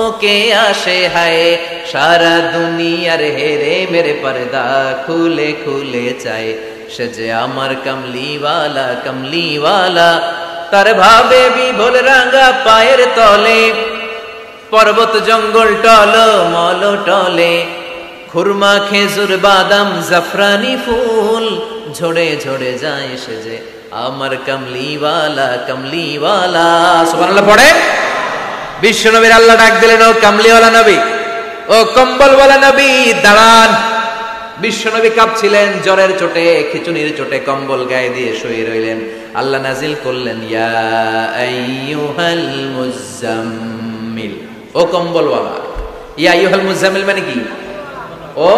ওকে আসে হায়, সারা দুনিয়ার হেরে মেরে পর্দা খুলে খুলে চায়, সে যে আমার কমলিওয়ালা কমলিওয়ালা। তার ভাবে বিভোল রাঙা পায়ের তলে, পর্বত জঙ্গল টল মল টলে, খুরমা খেজুর বাদাম জাফরানি ফুল ঝরে ঝরে যায়, সে যে আমার কমলিওয়ালা কমলিওয়ালা। সুবহানাল্লাহ পড়ে। বিশ্বনবীর আল্লাহ ডাক দিলেন, ও কমলিওয়ালা নবী, ও কম্বলওয়ালা নবী দাঁড়ান। বিশ্বনবী কাঁপছিলেন জ্বরের চোটে, খিচুনির চোটে, কম্বল গায়ে দিয়ে শুয়ে রইলেন। আল্লাহ নাজিল করলেন, ইয়া আইয়ুহাল মুজাম্মিল, ও কম্বলওয়ালা। ইয়া আইয়ুহাল মুজাম্মিল মানে কি? ও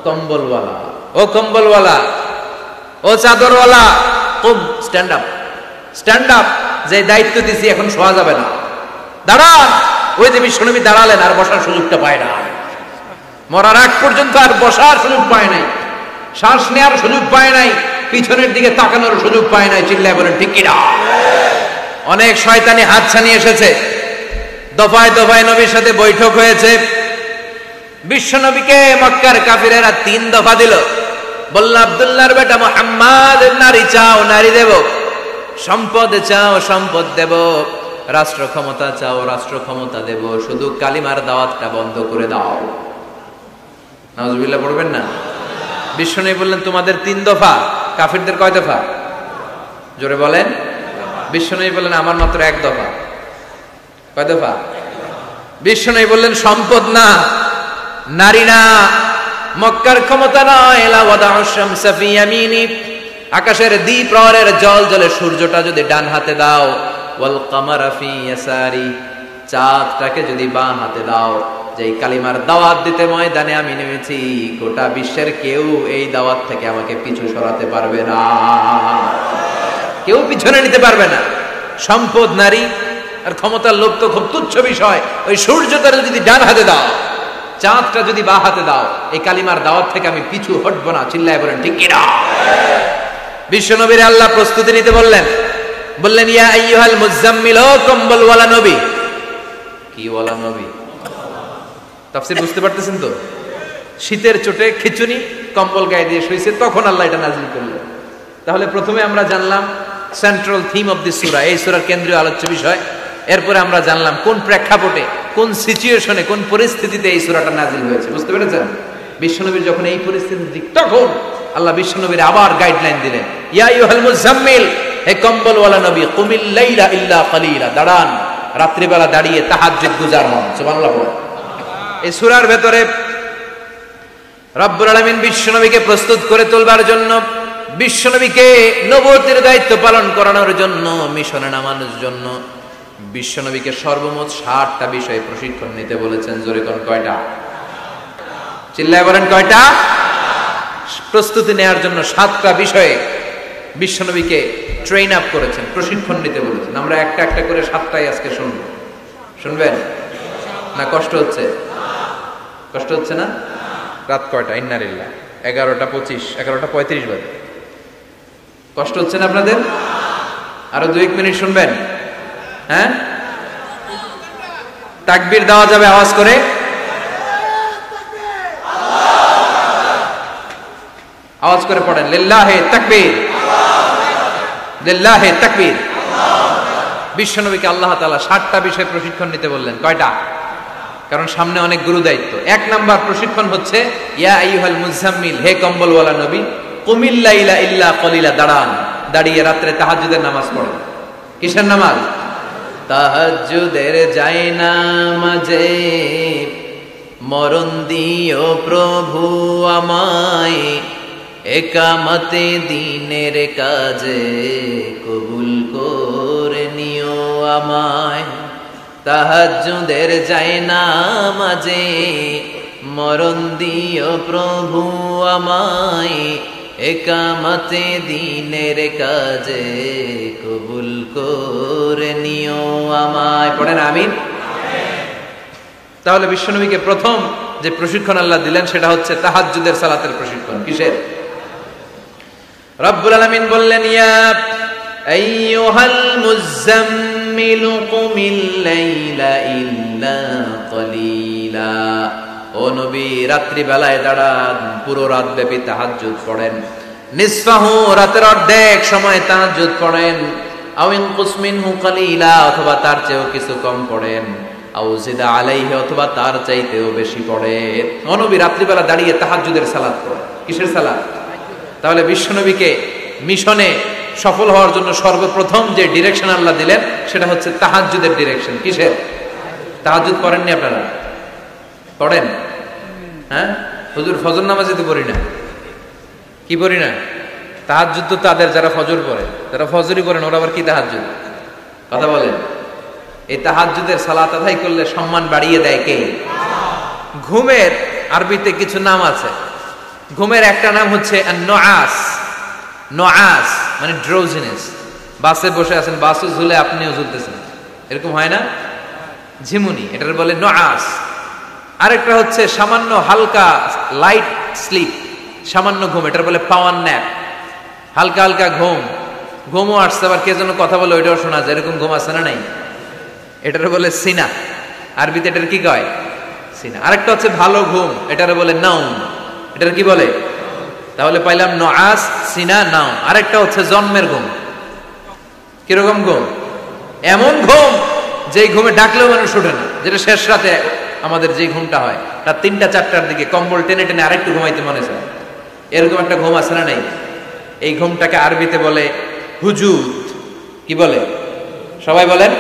কম্বলওয়ালা, ও কম্বলওয়ালা, ও চাদরওয়ালা, কুম, স্ট্যান্ড আপ, স্ট্যান্ড আপ। যে দায়িত্ব দিছি এখন শোয়া যাবে না, দাঁড়ান। ওই যে বিশ্বনবী দাঁড়ালেন, আর বসার সুযোগটা পায় না। মরার আগ পর্যন্ত আর বসার সুযোগ পায় নাই, শ্বাস নেওয়ার সুযোগ পায় নাই, পিছনের দিকে তাকানোর সুযোগ পায় নাই। চিল্লায় বলেন ঠিক কিনা? অনেক শয়তানি হাতছানি এসেছে, দফায় দফায় নবীর সাথে বৈঠক হয়েছে। বিশ্বনবীকে মক্কার কাফিরেরা 3 দফা দিল। বলল, আব্দুল্লাহর বেটা মুহাম্মদ, নারী চাও নারী দেব, সম্পদ চাও সম্পদ দেব, রাষ্ট্র ক্ষমতা চাও রাষ্ট্র ক্ষমতা দেব, শুধু কালিমার দাওয়াতটা বন্ধ করে দাও। নাউজুবিল্লাহ পড়বেন না? বিশ্বনবী বললেন, তোমাদের 3 দফা, কাফিরদের কয় দফা? জোরে বলেন। বিশ্বনবী বললেন, আমার মাত্র 1 দফা। কয় দফা? বিশ্বনবী বললেন, সম্পদ না, নারী না, মক্কার ক্ষমতা নয়, লা ওয়াদাউ শামসা ফি ইয়ামিনি, আকাশের দ্বিপ্রহরের জল জলে সূর্যটা যদি ডান হাতে দাও, ওয়াল কামারা ফি ইয়াসারি, চাঁদটাকে যদি বাঁ হাতে দাও, যেই কালিমার দাওয়াত দিতে ময়দানে আমি নেমেছি, গোটা বিশ্বের কেউ এই দাওয়াত থেকে আমাকে পিছু সরাতে পারবে না, কেউ পিছনে নিতে পারবে না। সম্পদ, নারী আর ক্ষমতার লোভ তো খুব তুচ্ছ বিষয়। ওই সূর্যটা যদি ডান হাতে দাও, চাঁদটা যদি বাঁ হাতে দাও, এই কালিমার দাওয়াত থেকে আমি পিছু হটবো না। চিল্লায় বলেন ঠিক কিনা? বিশ্বনবীর আল্লাহ প্রস্তুতি নিতে বললেন, বললেন ইয়া আইয়ুহাল মুজাম্মিল, ও কম্বল ওয়ালা নবী। কি ওয়ালা নবী? তাফসীর বুঝতে পারতেছেন তো? শীতের চোটে খিচুনি কম্বল গায়ে দিয়ে শুয়েছে, তখন আল্লাহ এটা নাযিল করলেন। তাহলে প্রথমে আমরা জানলাম সেন্ট্রাল থিম অফ দিস সূরা, এই সূরার কেন্দ্রীয় আলোচ্য বিষয়। এরপরে আমরা জানলাম কোন প্রেক্ষাপটে, কোন সিচুয়েশনে, কোন পরিস্থিতিতে এই সূরাটা নাযিল হয়েছে। বুঝতে পেরেছেন? বিশ্বনবীর যখন এই পরিস্থিতি, তখন আল্লাহ বিশ্বনবীর আবার গাইডলাইন দিলেন, ইয়া আইয়ুহাল মুজাম্মিল, হে কম্বলওয়ালা নবী, কুমিল লাইলা ইল্লা কালিলা, দাঁড়ান, রাত্রিবেলা দাঁড়িয়ে তাহাজ্জুদ গুজার হন। সুবহানাল্লাহ। এই সূরার ভেতরে রব্বুল আলামিন বিশ্বনবীকে প্রস্তুত করে তোলবার জন্য, বিশ্বনবীকে নবুয়তের দায়িত্ব পালন করানোর জন্য, মিশনে নামানোর জন্য বিশ্বনবীকে সর্বমোট 60টা বিষয়ে প্রশিক্ষণ নিতে বলেছেন। জোরে কোন কয়টা? চিল্লায় বলেন কয়টা? প্রস্তুতি নেওয়ার জন্য 7টা বিষয়ে বিশ্বনবীকে ট্রেন আপ করেছেন, প্রশিক্ষণ নিতে বলেছেন। আমরা একটা একটা করে 7টাই আজকে শুনবো। শুনবেন না? কষ্ট হচ্ছে? কষ্ট হচ্ছে না? রাত কয়টা? ইন্নালিল্লাহ, 11:25, 11:35 বাজে। কষ্ট হচ্ছে না আপনাদের? আরো 2-1 মিনিট শুনবেন? হ্যাঁ, তাকবীর দেওয়া যাবে আওয়াজ করে? আওয়াজ করে পড়েন, লিল্লাহি তাকবীর, লিল্লাহি তাকবীর। বিশ্বনবীকে আল্লাহ তাআলা 60টা বিষয় প্রশিক্ষণ নিতে বললেন। কয়টা? কারণ সামনে অনেক গুরু দায়িত্ব। 1 নাম্বার প্রশিক্ষণ হচ্ছে, ইয়া আইয়ুহাল মুজাম্মিল, হে কম্বলওয়ালা নবী, কুমিল লাইলা ইল্লা কলিলা, দাঁড়ান, দাঁড়িয়ে রাত্রে তাহাজ্জুদের নামাজ পড়েন। কিসের নামাজ? তাহাজ্জুদের জায়নামাজে মরণ দিও প্রভু আমায়, একামতে দিনের কাজে কবুল করে নিও আমায়। তাহাজ্জুদের জায়নামাজে মরণ দিও প্রভু আমায়, একামতে দিনের কাজে কবুল করে নিও আমায়। পড়েন আমিন। তাহলে বিশ্বনবীকে প্রথম যে প্রশিক্ষণ আল্লাহ দিলেন সেটা হচ্ছে তাহাজ্জুদের সালাতের প্রশিক্ষণ। কিসের? রব্বুল আলামিন বললেন, ইয়া আইয়ুহাল মুজাম্মিল কুমিল লাইলা ইল্লা কলিলা, ও নবী, রাত্রি বেলায় দাঁড়ান, পুরো রাত ব্যাপী তাহাজ্জুদ পড়েন। নিসফাহু, রাতের অর্ধেক সময় তাহাজ্জুদ পড়েন। আও ইনকুস মিনহু কালিলা, অথবা তার চেয়েও কিছু কম পড়েন। আও জিদা আলাইহি, অথবা তার চাইতেও বেশি পড়েন। ও নবী, রাত্রিবেলা দাঁড়িয়ে তাহাজ্জুদের সালাত পড়েন। কিসের সালাত? তাহলে বিশ্বনবীকে মিশনে সফল হওয়ার জন্য সর্বপ্রথম যে ডিরেকশন আল্লাহ দিলেন সেটা হচ্ছে তাহাজ্জুদের ডিরেকশন। কিসের? তাহাজ্জুদ পড়েননি আপনারা? পড়েন? হ্যাঁ, হুজুর ফজর নামাজে তো পড়ি না। কি পড়ি না? তাহাজ্জুদ তো তাদের যারা ফজর পড়ে, যারা ফজরই পড়েন, ওরা আবার কি তাহাজ্জুদ? কথা বলেন। এই তাহাজ্জুদের সালাত আদায় করলে সম্মান বাড়িয়ে দেয় কে? ঘুমের আরবিতে কিছু নাম আছে। ঘুমের একটা নাম হচ্ছে নুআস। নুআস মানে ড্রোজিনেস। বাসে বসে আছেন, বাসও ঝুলে আপনিও ঝুলতেছেন, এরকম হয় না? ঝিমুনি, এটার বলে নুআস। আরেকটা হচ্ছে সামান্য হালকা লাইট স্লিপ, সামান্য ঘুম, এটার বলে পাওয়ার ন্যাপ। হালকা হালকা ঘুম, ঘুমও আসছে, আবার কে যেন কথা বলে ওইটাও শোনা যায়, এরকম ঘুম আছে না নাই? এটার বলে সিনা। আরবিতে এটার কি কয়? সিনা। আরেকটা হচ্ছে ভালো ঘুম, এটার বলে নাউম। এটার কি বলে? তাহলে পাইলাম নুআস, সিনা, নাউম। আরেকটা হচ্ছে জন্মের ঘুম। কিরকম ঘুম? এমন ঘুম যেই ঘুমে ডাকলেও মানুষ ওঠে না, যেটা শেষ রাতে আমাদের যে ঘুমটা হয়, রাত 3টা-4টার দিকে কম্বল টেনে টেনে আরেকটু ঘুমাইতে মনে চায়, এরকম একটা ঘুম আছে না নাই? এই ঘুমটাকে আরবিতে বলে হুজুদ। কি বলে? সবাই বলেন।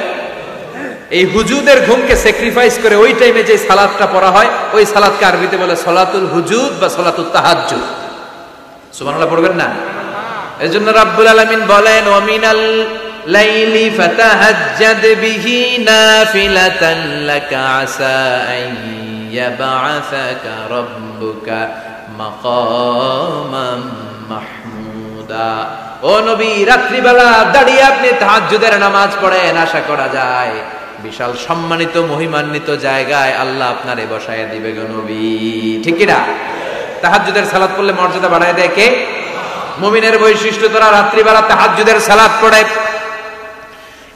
এই হুজুদের ঘুমকে স্যাক্রিফাইস করে ওই টাইমে যে সালাতটা পড়া হয়, ওই সালাতকে আরবিতে বলে সলাতুল হুজুদ বা সলাতুত তাহাজ্জুদ। সুবহানাল্লাহ পড়বেন না? এজন্য রাব্বুল আলামিন বলেন ওয়া মিনাল লাইলি ফাতাহাজ্জাদ বিহি নাফিলাতান লাকা আসা আন ইয়াবআসাকা রাব্বুকা মাকামান মাহমুদা। ও নবী, রাত্রিবেলা দাঁড়িয়ে আপনি তাহাজ্জুদের নামাজ পড়েন, আশা করা যায় বিশাল সম্মানিত মহিমান্বিত জায়গায় আল্লাহ আপনারে বসায় দিবে গো নবী। ঠিক কি না? তাহাজ্জুদের সালাত পড়লে মর্যাদা বাড়ায় দেয় কে? মুমিনের বৈশিষ্ট্য, তারা রাত্রিবেলা তাহাজ্জুদের সালাত পড়ে।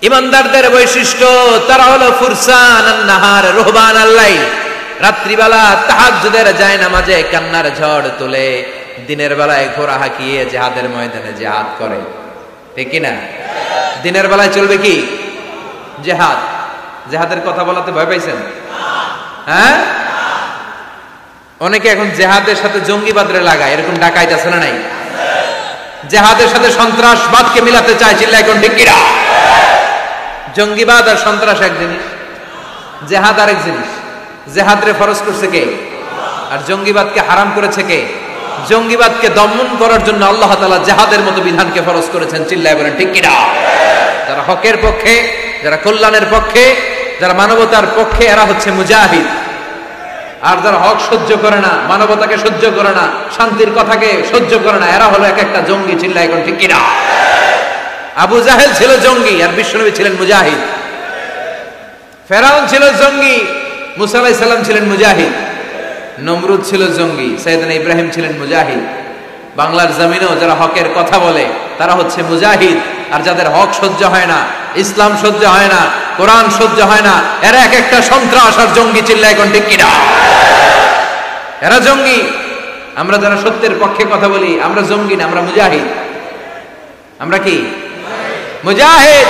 ইমানদারদের বৈশিষ্ট্য, তারা হলো ফুরসানান নাহার রুহবানাল লাইল। রাত্রিবেলা তাহাজ্জুদের যায় নামাজে কান্নার ঝড় তোলে, দিনের বেলায় ঘোড়া হাঁকিয়ে জিহাদের ময়দানে জিহাদ করে। ঠিক কি না? দিনের বেলায় চলবে কি? জিহাদ। জিহাদের কথা বলাতে ভয় পাইছেন? হ্যাঁ, অনেকে এখন জিহাদের সাথে জঙ্গিবাদরে লাগায়, এরকম ডাকাইত আছে না নাই? জিহাদের সাথে সন্ত্রাসবাদকে মিলাতে চায়, চিল্লায় কোন ঠিক কিনা? জঙ্গিবাদ আর সন্ত্রাস এক জিনিস, জিহাদ আরেক জিনিস। জিহাদরে ফরজ করছে কে? আর জঙ্গিবাদকে হারাম করেছে কে? জঙ্গিবাদকে দমন করার জন্য আল্লাহ তাআলা জিহাদের মতো বিধানকে ফরজ করেছেন, চিল্লায় বলেন ঠিক কিনা? যারা হকের পক্ষে, যারা কল্যাণের পক্ষে, যারা মানবতার পক্ষে, এরা হচ্ছে মুজাহিদ। আর যারা হক সহ্য করে না, মানবতাকে সহ্য করে না, শান্তির কথাকে সহ্য করে না, এরা হলো এক একটা জঙ্গি, চিল্লায় এখন ঠিক কিনা? আবু জাহেল ছিল জঙ্গি আর বিশ্বনবী ছিলেন মুজাহিদ। ফেরাউন ছিল জঙ্গি, মুসা আলাইহিস সালাম ছিলেন মুজাহিদ। নমরুদ ছিল জঙ্গি, সাইয়েদনা ইব্রাহিম ছিলেন মুজাহিদ। বাংলার জমিনেও যারা হকের কথা বলে তারা হচ্ছে মুজাহিদ। আর যাদের হক সহ্য হয় না, ইসলাম সহ্য হয় না, কোরআন সহ্য হয় না, এরা এক একটা সন্ত্রাস আর জঙ্গি, চিল্লায় এখন ঠিক কিনা? এরা জঙ্গি। আমরা যারা সত্যের পক্ষে কথা বলি, আমরা জঙ্গি না, আমরা মুজাহিদ। আমরা কি? মুজাহিদ।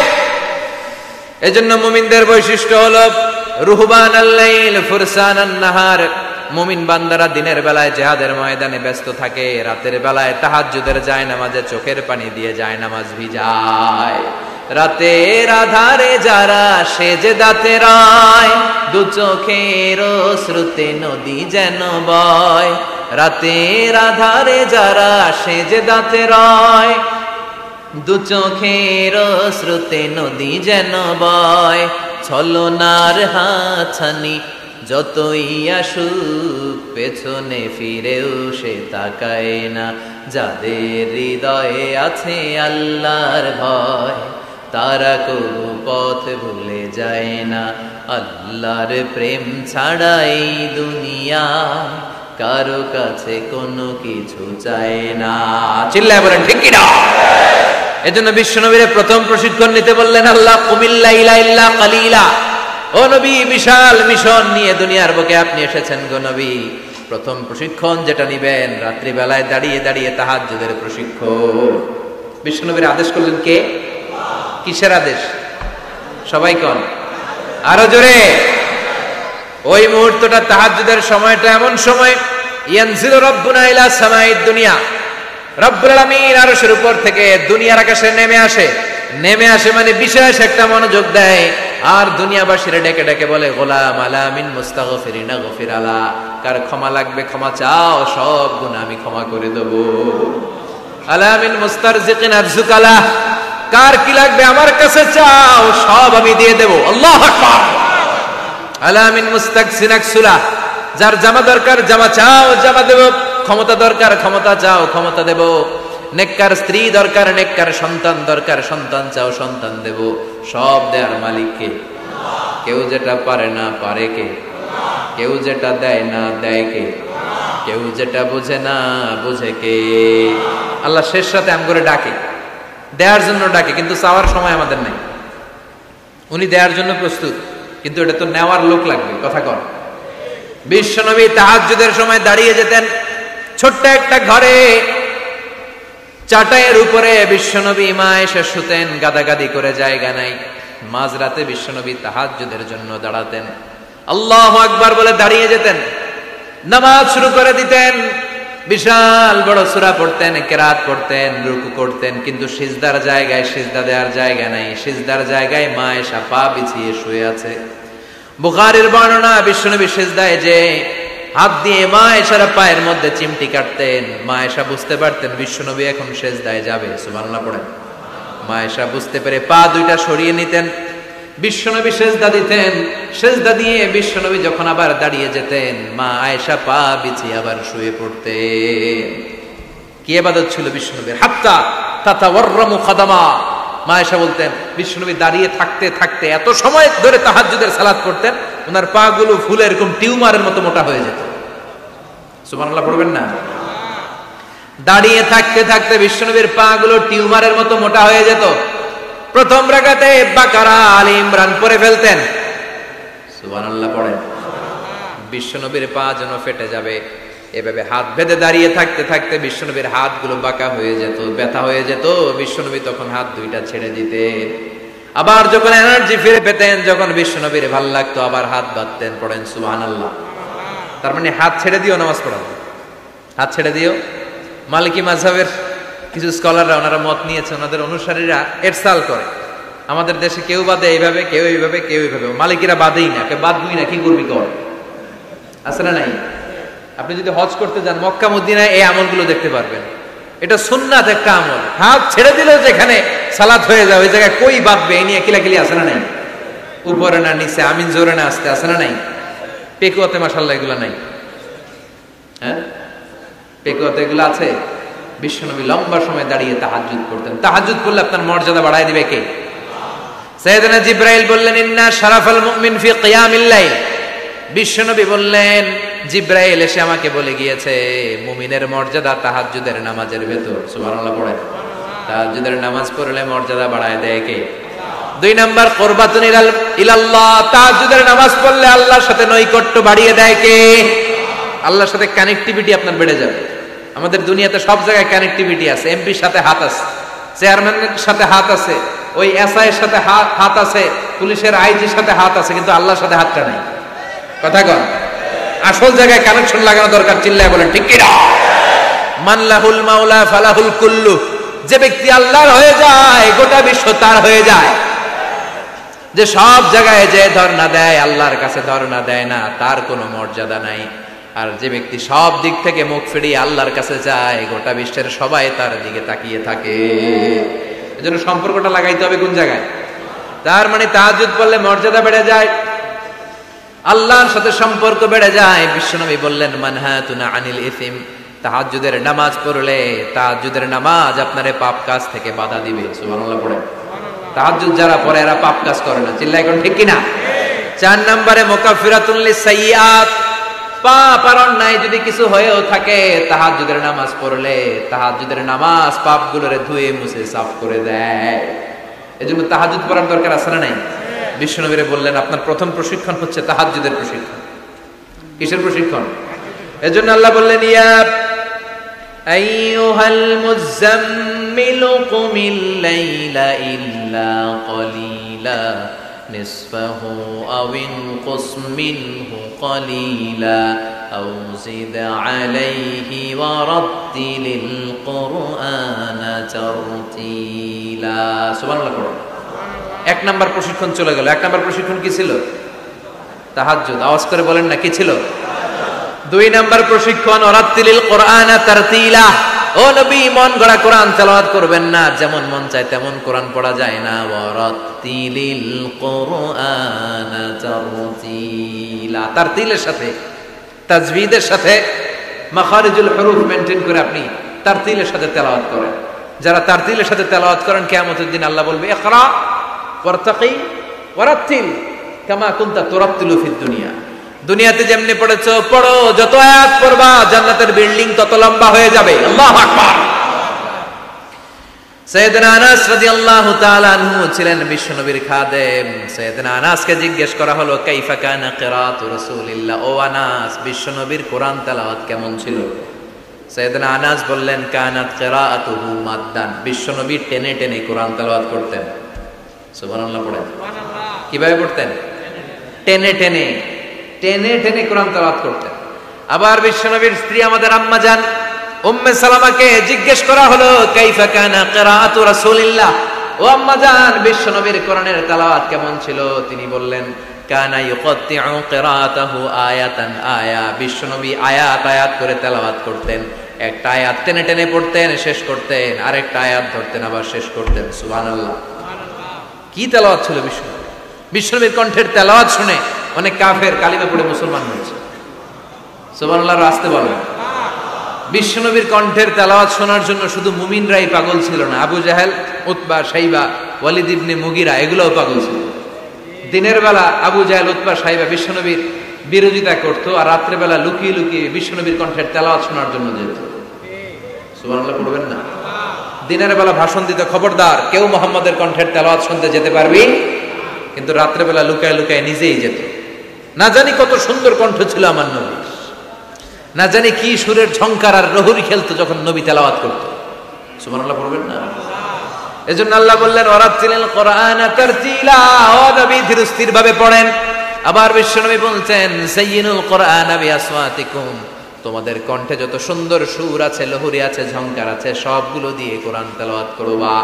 এজন্য মুমিনদের বৈশিষ্ট্য হলো রুহবানাল লাইল ফুরসানান নাহার। মুমিন বান্দারা দিনের বেলায় জিহাদের ময়দানে ব্যস্ত থাকে, রাতের বেলায় তাহাজ্জুদের যায় নামাজে চোখের পানি দিয়ে যায় নামাজ ভিজায়। রাতের আধারে যারা সেজদাতে রয়, দু চোখের শ্রুতে নদী যেন বয়। রাতের আধারে যারা সেজদাতে রয়, দু চোখের শ্রুতে নদী যেন বয়। ছলনার হাতছানি যতই আসুক, পেছনে ফিরেও সে তাকায় না। যাদের হৃদয়ে আছে আল্লাহর ভয়, তারা কবু পথ ভুলে যায় না। আল্লাহর প্রেম ছাড়া এই দুনিয়া কারো কাছে কোনো কিছু চায় না, চিল্লায় বলেন ঠিক কিনা? এজন্য বিশ্বনবীর প্রথম প্রশিক্ষণ নিতে বললেন আল্লাহ, কুমিল লাইলা ইল্লা কালিলা। ও নবী, বিশাল মিশন নিয়ে দুনিয়ার বুকে আপনি এসেছেন গো নবী। প্রথম প্রশিক্ষণ যেটা নিবেন, রাত্রি বেলায় দাঁড়িয়ে দাঁড়িয়ে তাহাজ্জুদের প্রশিক্ষণ। বিশ্বনবীর আদেশ করলেন কে? কিসের আদেশ? সবাই কোন? আরো জোরে। ওই মুহূর্তটা তাহাজ্জুদের সময়টা এমন সময়, ইয়ানজিলু রাব্বুনা ইলা সামাইদ দুনিয়া, রব্বুল আলামিন আরশের উপর থেকে দুনিয়ার আকাশে নেমে আসে। নেমে আসে মানে বিশেষ একটা মনোযোগ দেয়, আর দুনিয়াবাসীরা ডেকে ডেকে বলে, গোলাম আলা মিন মুস্তাগফিরিনা গফির আলা। কার ক্ষমা লাগবে ক্ষমা চাও, সব গুনাহ আমি ক্ষমা করে দেব। আলা মিন মুস্তারজিকিন আরজুকালা, কার কি লাগবে আমার কাছে চাও, সব আমি দিয়ে দেব। আল্লাহু আকবার। আলা মিন মুস্তাকসিন আকসুলা, যার জামা দরকার জামা চাও, জামা দেব। ক্ষমতা দরকার ক্ষমতা চাও, ক্ষমতা দেব। নেককার স্ত্রী দরকার, নেককার সন্তান দরকার, সন্তান চাও, সন্তান দেব। সব দেয়ার মালিক কে? কেউ যেটা পারে না পারে কে? কেউ যেটা দেয় না দেয় কে? কেউ যেটা বোঝে না বোঝে কে? আল্লাহ শেষ রাতে আম করে ডাকে, দেওয়ার জন্য ডাকে, কিন্তু চাওয়ার সময় আমাদের নেই। উনি দেওয়ার জন্য প্রস্তুত, কিন্তু এটা তো নেওয়ার লোক লাগবে। কথা কর। বিশ্বনবী তাহাজ্জুদের সময় দাঁড়িয়ে যেতেন ছোট্ট একটা ঘরে, চাটাইয়ের উপরে বিশ্বনবী মা এসে শুতেন, গাদাগাদি করে জায়গা নাই। মাঝরাতে বিশ্বনবী তাহাজ্জুদের জন্য দাঁড়াতেন, আল্লাহু আকবার বলে দাঁড়িয়ে যেতেন, নামাজ শুরু করে দিতেন। বিশাল বড় সূরা পড়তেন, কেরাত পড়তেন, রুকু করতেন, কিন্তু সিজদার জায়গায় সিজদা দেওয়ার জায়গা নাই। সিজদার জায়গায় মা এসে পা বিছিয়ে শুয়ে আছে। বুখারীর বর্ণনা, বিশ্বনবী সিজদায় যে হাত দিয়ে মা আয়েশার পায়ের মধ্যে চিমটি কাটতেন। মা আয়েশা বুঝতে পারতেন বিশ্বনবী এখন সেজদায় যাবে, সুবহানাল্লাহ পড়েন। মা আয়েশা বুঝতে পেরে পা দুইটা সরিয়ে নিতেন, বিশ্বনবী সেজদা দিতেন। সেজদা দিয়ে বিশ্বনবী যখন আবার দাঁড়িয়ে যেতেন, মা আয়েশা পা বিছিয়ে আবার শুয়ে পড়তেন। কি ইবাদত ছিল বিশ্বনবীর! হাত্তা তাতাওয়াররামু খাদামা। মা আয়েশা বলতেন বিশ্বনবী দাঁড়িয়ে থাকতে থাকতে এত সময় ধরে তাহাজ্জুদের সালাত করতেন, ওনার পা গুলো ফুলে এরকম টিউমারের মতো মোটা হয়ে যেত। সুবহানাল্লাহ পড়বেন না? দাঁড়িয়ে থাকতে থাকতে বিশ্বনবীর পা গুলো টিউমারের মতো মোটা হয়ে যেত। প্রথম রাকাতে বাকারা আলে ইমরান পড়ে ফেলতেন। সুবহানাল্লাহ পড়েন। বিশ্বনবীর পা যেন ফেটে যাবে, এভাবে হাত বেঁধে দাঁড়িয়ে থাকতে থাকতে বিশ্বনবীর হাতগুলো বাঁকা হয়ে যেত, ব্যথা হয়ে যেত। বিশ্বনবী তখন হাত দুইটা ছেড়ে দিতেন। আবার যখন এনার্জি ফিরে পেতেন, যখন বিশ্বনবীর ভাল লাগতো আবার হাত বাঁধতেন। পড়েন সুবহানাল্লাহ। তার মানে হাত ছেড়ে দিও নামাজ পড়াবো, হাত ছেড়ে দিও। মালিকি মাযহাবের কিছু স্কলাররা ওনারা মত নিয়েছে, ওনাদের অনুসারীরা এরসাল করে। আমাদের দেশে কেউ বাদে এইভাবে, কেউ এইভাবে, কেউ এইভাবে। মালিকিরা বাদেই না, কে বাদবি না, কি করবি কর, আছে না নাই? আপনি যদি হজ করতে যান মক্কা মদিনায় এই আমলগুলো দেখতে পারবেন। এটা সুন্নাত একটা আমল। হাত ছেড়ে দিলেও যেখানে সালাত হয়ে যায় ওই জায়গায় কই বাঁধবে এই নিয়ে কিলাকিলি আছে না নাই? উপরে না নিচে, আমিন জোরে না আসতে, আছে না নাই? পেকুয়াতে মাশাআল্লাহ এগুলো নাই। হ্যাঁ, পেকুয়াতে এগুলো আছে। বিশ্বনবী লম্বা সময় দাঁড়িয়ে তাহাজ্জুদ করতেন। তাহাজ্জুদ করলে আপনার মর্যাদা বাড়ায় দিবে কে? সাইয়েদনা জিবরাইল বললেন ইন্না শারাফাল মুমিন ফি কিয়ামিল লাইল। বিশ্বনবী বললেন জিবরাইল এসে আমাকে বলে গিয়েছে মুমিনের মর্যাদা তাহাজ্জুদের নামাজের ভেতর। সুবহানাল্লাহ পড়েন। তাহাজ্জুদের নামাজ পড়লে মর্যাদা বাড়ায় দেয় কে? 2 নাম্বার কুরবাতুন ইলাল্লাহ। তাহাজ্জুদের নামাজ পড়লে আল্লাহর সাথে নৈকট্য বাড়িয়ে দেয় কে? আল্লাহর সাথে কানেক্টিভিটি আপনার বেড়ে যাবে। আমাদের দুনিয়াতে সব জায়গায় কানেক্টিভিটি আছে। এমপির সাথে হাত আছে, চেয়ারম্যানের সাথে হাত আছে, ওই এসআই এর সাথে হাত আছে, পুলিশের আইজির সাথে হাত আছে, কিন্তু আল্লাহর সাথে হাতটা নাই। কথা কন। আসল জায়গায় কানেকশন লাগানো দরকার। চিল্লায় বলেন ঠিক কি না? মানলাহুল মাওলা ফালাহুল কুল্লু। যে ব্যক্তি আল্লাহর হয়ে যায় গোটা বিশ্ব তার হয়ে যায়। যে সব জায়গায় যে ধর্ণা দেয় আল্লাহর কাছে ধর্ণা দেয় না, তার কোনো মর্যাদা নাই। আর যে ব্যক্তি সব দিক থেকে মুখ ফিরিয়ে আল্লাহর কাছে যায় গোটা বিশ্বের সবাই তার দিকে তাকিয়ে থাকে। এজন্য সম্পর্কটা লাগাইতে হবে কোন জায়গায়? তার মানে তাহাজ্জুদ পড়লে মর্যাদা বেড়ে যায়, আল্লাহর সাথে সম্পর্ক বেড়ে যায়। বিশ্বনবী বললেন মানহাতুনা আনিল ইসম। তাহাজ্জুদের নামাজ পড়লে তাহাজ্জুদের নামাজ আপনারে পাপ কাজ থেকে বাধা দিবে। সুবহানাল্লাহ পড়ে। তাহাজ্জুদ যারা পড়ে এরা পাপ কাজ করে না। চিল্লায় কোন ঠিক কি না? 4 নম্বরে মুকাফফিরাতুন লিসাইয়্যাত। পাপ আর অন্যায় যদি কিছু হয়েও থাকে তাহাজ্জুদের নামাজ পড়লে তাহাজ্জুদের নামাজ পাপগুলোরে ধুয়ে মুছে সাফ করে দেয়। এজন্য তাহাজ্জুদ পড়ার দরকার আছে না নাই? বিশ্বনবী বললেন আপনার প্রথম প্রশিক্ষণ হচ্ছে তাহাজ্জুদের প্রশিক্ষণ। কিসের প্রশিক্ষণ? এজন্য আল্লাহ বললেন ইয়া আইয়ুহাল মুযাম্মিলু কুমিল লাইলা ইল্লা ক্বালিলা নিসফাহু আও ইনকুস মিনহু ক্বালিলা আও জিদ আলাইহি ওয়া রাত্তিলিল কুরআনা তারতিলা। সুবহানাল্লাহ। 1 নাম্বার প্রশিক্ষণ চলে গেল। 1 নাম্বার প্রশিক্ষণ কি ছিল? তাহাজ্জুদ। আওয়াজ করে বলেন না কি ছিল? 2 নাম্বার প্রশিক্ষণ ওয়ারাত্তিলিল কুরআনা তারতিলা। ও নবী মন গড়া কোরআন তেলাওয়াত করবেন না, যেমন মন চায় তেমন কোরআন পড়া যায় না। ওয়ারাত্তিলিল কুরআনা তারতিলা। তারতিলের সাথে তাজবিদের সাথে মাখারিজুল হুরুফ মেইনটেইন করে আপনি তারতিলের সাথে তেলাওয়াত করেন। যারা তারতিলের সাথে তেলাওয়াত করেন কিয়ামতের দিন আল্লাহ বলবে ইকরা ওয়ারতাকি ওয়ারাত্তিল কামা কুনতা তুরাত্তিলু ফিদ দুনিয়া। দুনিয়াতে যেমনি পড়েছো পড়ো, যত আয়াত পড়বা জান্নাতের বিল্ডিং তত লম্বা হয়ে যাবে। আল্লাহু আকবার। সাইয়েদনা আনাস রাদিয়াল্লাহু তাআলা আনহু ছিলেন বিশ্বনবীর খাদেম। সাইয়েদনা আনাসকে জিজ্ঞেস করা হলো কাইফা কানা কিরাআতু রাসূলিল্লাহ। ও আনাস, বিশ্বনবীর কোরআন তেলাওয়াত কেমন ছিল? সাইয়েদনা আনাস বললেন কানাত কিরাআতুহু মাদ্দান। বিশ্বনবী টেনে টেনে কোরআন তেলাওয়াত করতেন। সুবহানাল্লাহ পড়েন। কিভাবে পড়তেন? টেনে টেনে টেনে টেনে কোরআন তেলাওয়াত করতেন। আবার বিশ্বনবীর স্ত্রী আমাদের আম্মা জান উম্মে সালামাকে জিজ্ঞেস করা হলো কাইফা কানা কিরাআতু রাসূলিল্লাহ। ও আম্মা জান, বিশ্বনবীর কোরআনের তেলাওয়াত কেমন ছিল? তিনি বললেন কানা ইউকাত্তিউ কিরাআতাহু আয়াতান আয়া, বিশ্বনবী আয়াত আয়াত করে তেলাওয়াত করতেন। একটা আয়াত টেনে টেনে পড়তেন, শেষ করতেন, আরেকটা আয়াত ধরতেন, আবার শেষ করতেন। সুবহানাল্লাহ। কি তেলাওয়াত ছিল বিশ্বনবী! বিশ্বনবীর কণ্ঠের তেলাওয়াত শুনে অনেক কাফের কালিমা পড়ে মুসলমান হয়েছে। সুবহানাল্লাহ, আসতে বলেন। বিশ্বনবীর কণ্ঠের তেলাওয়াত শোনার জন্য শুধু মুমিনরাই পাগল ছিল না, আবু জাহেল, উতবা, শাইবা, ওয়ালিদ ইবনে মুগিরা এগুলোও পাগল ছিল। দিনের বেলা আবু জাহেল, উতবা, শাইবা বিশ্বনবীর বিরোধিতা করত, আর রাত্রে বেলা লুকিয়ে লুকিয়ে বিশ্বনবীর কণ্ঠের তেলাওয়াত শোনার জন্য যেত। সুবহানাল্লাহ পড়বেন না? দিনের বেলা ভাষণ দিতে, খবরদার কেউ মুহাম্মাদের কণ্ঠের তেলাওয়াত শুনতে যেতে পারবি, কিন্তু রাত্রে বেলা লুকায় লুকায় নিজেই যেত। না জানি কত সুন্দর কণ্ঠ ছিল আমার নবী, না জানি কি সুরের ঝংকার আর রহুরি খেলতো যখন নবী তেলাওয়াত করত। সুবহানাল্লাহ পড়বেন না? এজন্য আল্লাহ বললেন ওয়ারাতিলিল কোরআনা তারতিলা, ও নবী ধীর স্থির ভাবে পড়েন। আবার বিশ্বনবী বলছেন সাইয়িনুল কোরআনা বিআসওয়াতিকুম, তোমাদের কণ্ঠে যত সুন্দর সুর আছে, লহুরি আছে, ঝংকার আছে, সবগুলো দিয়ে কোরআন তেলাওয়াত করবা।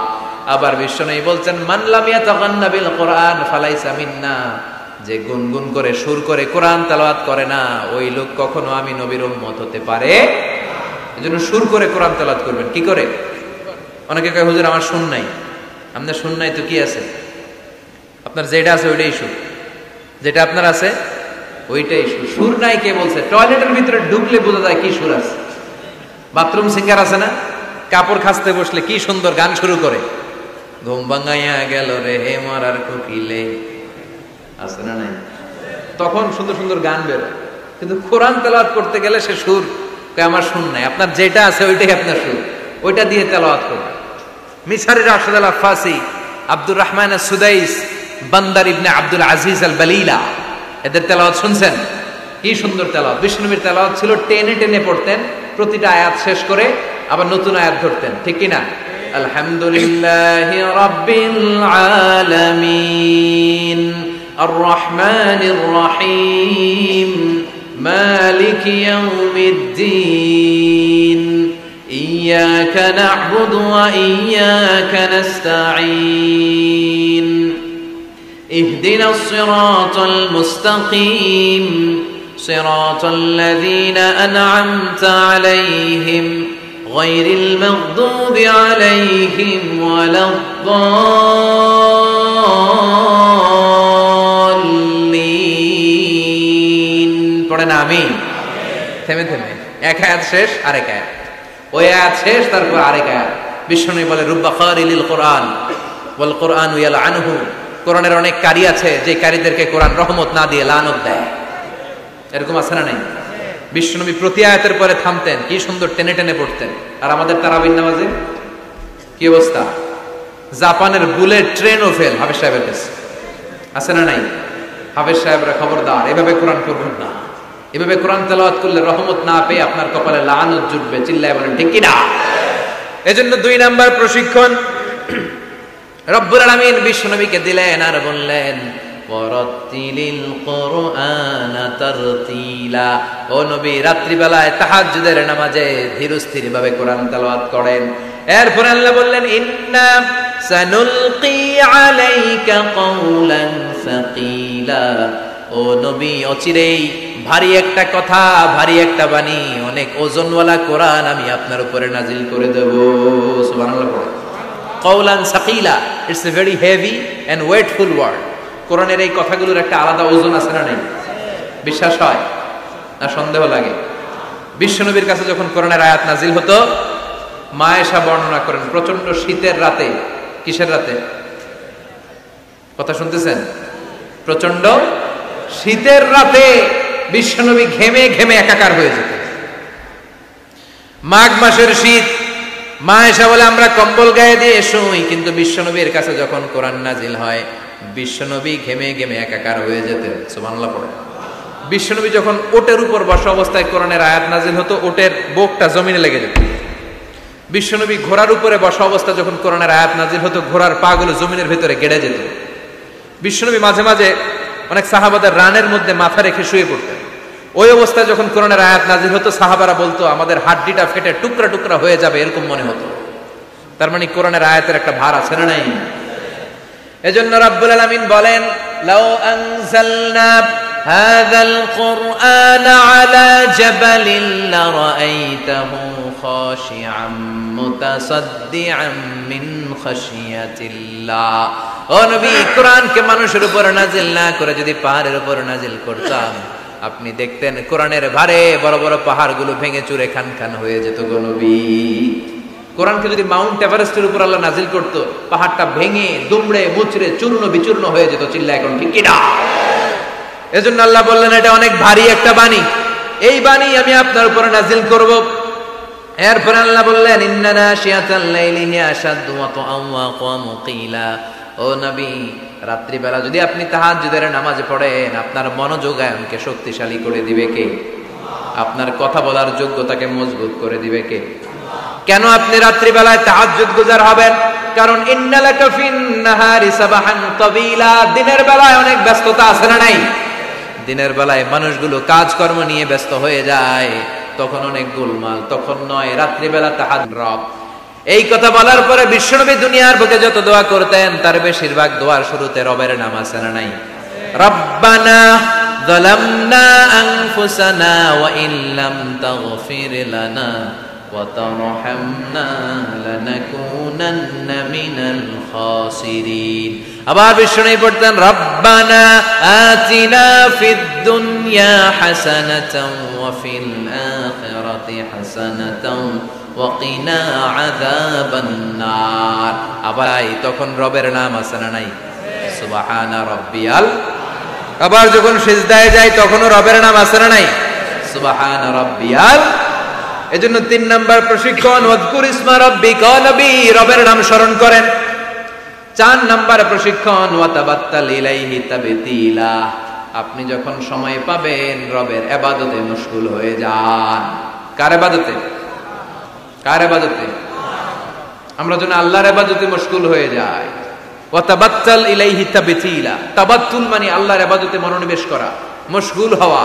আবার বিশ্বনবী বলছেন মান লাম ইয়াতাগান্না বিল কোরআন ফালাইসা মিন্না, যে গুনগুন করে সুর করে কোরআন তেলাওয়াত করে না, ওই লোক কখনো আমি নবীর উম্মত হতে পারে। এজন্য সুর করে কোরআন তেলাওয়াত করবেন। কি করে? অনেকে কয় হুজুর আমার সুর নাই। আপনার সুর নাই তো কি আছে? আপনার যেটা আছে ওইটাই সুর, যেটা আপনার আছে ওইটাই সুর। সুর নাই কে বলছে? টয়লেটের ভিতরে ঢুকলে বোঝা যায় কি সুর আছে। বাথরুম সিঙ্গার আছে না, কাপড় খাসতে বসলে কি সুন্দর গান শুরু করে, ঘুম ভাঙাইয়া গেল রে হে মারার কোকিলে, আছে না নাই? তখন সুন্দর সুন্দর গান বের। কিন্তু কোরআন তেলাওয়াত করতে গেলে সে সুর আমার সুর নাই। আপনার যেটা আছে ওইটাই আপনার সুর, ওইটা দিয়ে তেলাওয়াত করবেন। মিসরি রাশেদ আল আফাসি, আব্দুর রহমান সুদাইস, বান্দার ইবনে আব্দুল আজিজ আল বালিলা, এদের তেলাওয়াত শুনছেন? কি সুন্দর তেলাওয়াত! বিষ্ণুনবীর তেলাওয়াত ছিল টেনে টেনে পড়তেন, প্রতিটা আয়াত শেষ করে আবার নতুন আয়াত ধরতেন। ঠিক কি না? আলহামদুলিল্লাহি রাব্বিল আলামিন আর রহমানির রহিম মালিকি ইয়াউমিদ্দিন ইয়্যাকা না'বুদু ওয়া ইয়্যাকা নাস্তাঈন ইহদিনাস সিরাতাল মুস্তাকিম সিরাতাল লাযীনা আন'আমতা আলাইহিম গায়রিল মাগদুবি আলাইহিম ওয়ালাদ-দাল্লিন। পড়েন আমিন। থেমে থেমে এক আয়াত শেষ, আরেক আয়াত, ওই আয়াত শেষ, তারপর আরেক আয়াত। বিষ্ণু বলে রুব্বা কারিলিল কোরআন ওয়াল কোরআনু ইয়ালআনুহু, কোরআনের অনেক কারি আছে যে কারীদেরকে কোরআন রহমত না দিয়ে লানত দেয়। এরকম আছে না নাই? বিশ্বনবী প্রতি আয়াতের পরে থামতেন, কি সুন্দর টেনে টেনে পড়তেন। আর আমাদের তারাবির নামাজে কি অবস্থা? জাপানের বুলেট ট্রেনও ফেল হাফেজ সাহেবের কাছে। আছে না নাই? হাফেজ সাহেবরা খবরদার, এভাবে কোরআন করবেন না। এভাবে কোরআন তেলাওয়াত করলে রহমত না পেয়ে আপনার কপালে লানত জুটবে। চিল্লায় বলেন ঠিক কি না? এজন্য 2 নাম্বার প্রশিক্ষণ রব্বুল আলামিন বিশ্বনবীকে দিলেন, আর বললেন ওয়ারাতিলিল কোরআনা তারতিলা, ও নবী রাত্রিবেলায় তাহাজ্জুদের নামাজে ধীর স্থির ভাবে কোরআন তেলাওয়াত করেন। এরপর আল্লাহ বললেন ইন্না সানুলকি আলাইকা কওলান সাকিলা, ও নবী অচিরেই ভারী একটা কথা, ভারী একটা বাণী, অনেক ওজনওয়ালা কোরআন আমি আপনার উপরে নাজিল করে দেব। সুবহানাল্লাহ। কওলান সাকিলা, it's a very heavy and weightful word. কোরআনের এই কথাগুলোর একটা আলাদা ওজন আছে না নাই? বিশ্বাস হয় না সন্দেহ লাগে? বিশ্বনবীর কাছে যখন কোরআনের আয়াত নাজিল হতো, মা আয়েশা বর্ণনা করেন প্রচন্ড শীতের রাতে, কিসের রাতে? কথা শুনতেছেন? প্রচন্ড শীতের রাতে বিশ্বনবী ঘেমে ঘেমে একাকার হয়ে যেত। মাঘ মাসের শীত, মা আয়েশা বলে আমরা কম্বল গায়ে দিয়ে শুই, কিন্তু বিশ্বনবীর কাছে যখন কোরআন নাজিল হয় বিশ্বনবী ঘেমে ঘেমে একাকার হয়ে যেতেন। সুবহানাল্লাহ পড়ে। বিশ্বনবী যখন ওটের উপর বসা অবস্থায় কোরআনের আয়াত নাজিল হতো, ওটের বুকটা জমিনে লেগে যেত। বিশ্বনবী ঘোড়ার উপরে বসা অবস্থা যখন কোরআনের আয়াত নাজিল হতো, ঘোড়ার পা গুলো জমিনের ভিতরে গেড়ে যেত। বিশ্বনবী মাঝে মাঝে অনেক সাহাবাদের রানের মধ্যে মাথা রেখে শুয়ে পড়তেন। ওই অবস্থায় যখন কোরআনের আয়াত নাজিল হতো, সাহাবারা বলতো আমাদের হাড্ডিটা ফেটে টুকরা টুকরা হয়ে যাবে, এরকম মনে হতো। তার মানে কোরআনের আয়াতের একটা ভার আছে না নাই? এজন্য রব্বুল আলামিন বলেন, লাউ আনজালনা হাযাল কুরআন আলা জাবালিন লারাআইতাহু খাশিআম মুতাসাদ্দিআম মিন খাশিয়াতিল্লাহ। ও নবী, কোরআনকে মানুষের উপর নাজিল না করে যদি পাহাড়ের উপর নাজিল করতাম, আপনি দেখতেন কোরআনের ভারে বড় বড় পাহাড়গুলো ভেঙে চুরে খান খান হয়ে যেত গো নবী। কোরআনকে যদি মাউন্ট এভারেস্টের উপর আল্লাহ নাজিল করত, পাহাড়টা ভেঙে দুমড়ে মুচড়ে চূর্ণ বিচূর্ণ হয়ে যেত। চিল্লা এখন ঠিক কিনা? এজন্য আল্লাহ বললেন, এটা অনেক ভারী একটা বাণী, এই বাণী আমি আপনার উপর নাজিল করব। এরপর আল্লাহ বললেন, ইন্না নাশিয়াতাল লাইলি হিয়া আশাদ্দু ওয়াতআন ওয়া আকামু কিলা। ও নবী, রাত্রি বেলা যদি আপনি তাহাজ্জুদের নামাজ পড়েন, আপনার মনোযোগায়নকে শক্তিশালী করে দিবে কে? আপনার কথা বলার যোগ্যতাকে মজবুত করে দিবে কে? কেন আপনি রাত্রি বেলায় তাহাজ্জুদ গুজার হবেন? কারণ ইন্নালাকা ফিন নাহারি সাবাহান তাবিলা, দিনের বেলায় অনেক ব্যস্ততা আছে না নাই? দিনের বেলায় মানুষগুলো কাজকর্ম নিয়ে ব্যস্ত হয়ে যায়, তখন অনেক গোলমাল, তখন নয়। রাত্রি বেলা তাহাজ্জুদ। এই কথা বলার পরে বিশ্বনবী দুনিয়ার বুকে যত দোয়া করতেন, তার বেশিরভাগ দোয়ার শুরুতে রবের নাম আছে না নাই? রব্বানা যালামনা আনফুসানা ওয়া ইল্লাম তাগফির লানা ওয়া তারহামনা লানাকুনান্না মিনাল খাসিরিন। আবার বিশ্বনবী পড়তেন, রব্বানা আতিনা ফিদ দুনিয়া হাসানাতাও ওয়া ফিল আখিরাতি হাসানাতাও ওয়াকিনা আযাবান নার। আবার তখন রবের নাম আছে না নাই? সুবহানা রাব্বিয়াল। আবার যখন সিজদায় যায় তখনও রবের নাম আছে না নাই? সুবহানা রাব্বিয়াল। এজন্য 3 নাম্বার প্রশিক্ষণ, ওয়াজকুর ইসমা রাব্বিকা, নবী রবের নাম স্মরণ করেন। 4 নাম্বার প্রশিক্ষণ, ওয়াতাবাত্তাল ইলাইহি তাবতিলা, আপনি যখন সময় পাবেন রবের ইবাদতে মশগুল হয়ে যান। কার ইবাদতে? কার ইবাদতে? আমরা যেন আল্লাহর ইবাদতে মশগুল হয়ে যাই। ওয়াতাবাত্তাল ইলাইহি তাবতিলা, তাবাত্তুল মানে আল্লাহর ইবাদতে মনোনিবেশ করা, মশগুল হওয়া।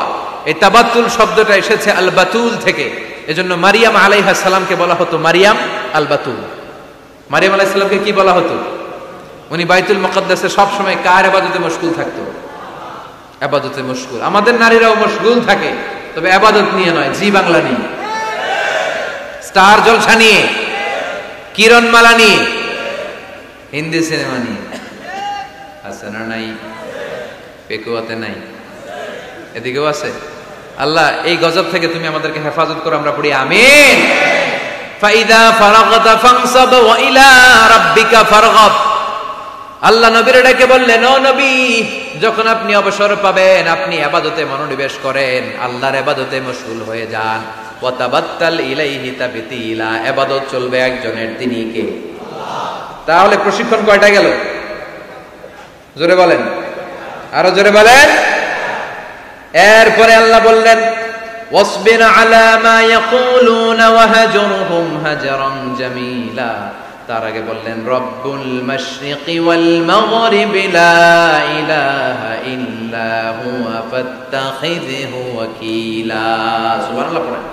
এই তাবাত্তুল শব্দটা এসেছে আল বাতুল থেকে। এজন্য মারিয়াম আলাইহিস সালামকে বলা হতো মারিয়াম আল বাতুল। মারিয়াম আলাইহিস সালামকে কি বলা হতো? উনি বাইতুল মুকদ্দাসে সব সময় কার ইবাদতে মশগুল থাকতো? ইবাদতে মশগুল। আমাদের নারীরাও মশগুল থাকে, তবে ইবাদত নিয়ে নয়, জি বাংলা নিয়ে, স্টার জলসা নিয়ে, কিরণমালা নিয়ে, হিন্দি সিনেমা নিয়ে। আছে না নাই? পেকুয়াতে নাই? এদিকেও আছে। আল্লাহ এই গজব থেকে তুমি আমাদেরকে হেফাজত করো, আমরা পড়ি আমিন। ফাইদা ফারাগতা ফানসাব ওয়া ইলা রাব্বিকা ফারগাব। আল্লাহ নবীর ডেকে বললেন, ও নবী, যখন আপনি অবসর পাবেন আপনি ইবাদতে মনোনিবেশ করেন, আল্লাহর ইবাদতে মশগুল হয়ে যান। ওয়াতাবাত্তাল ইলাইহি তাবতিলা, ইবাদত চলবে একজনের, তিনি কে? তাহলে প্রশিক্ষণ কয়টা গেল? জোরে বলেন, আরো জোরে বলেন। এরপরে আল্লাহ বললেন, ওয়াসবির আলা মা ইয়াকুলুনা ওয়াহজুরহুম হাজরান জামিলা। তার আগে বললেন, রব্বুল মাশরিকি ওয়াল মাগরিবি লা ইলাহা ইল্লা হুয়া ফাত্তাখিযহু ওয়াকিলা। সুবহানাল্লাহ পড়েন।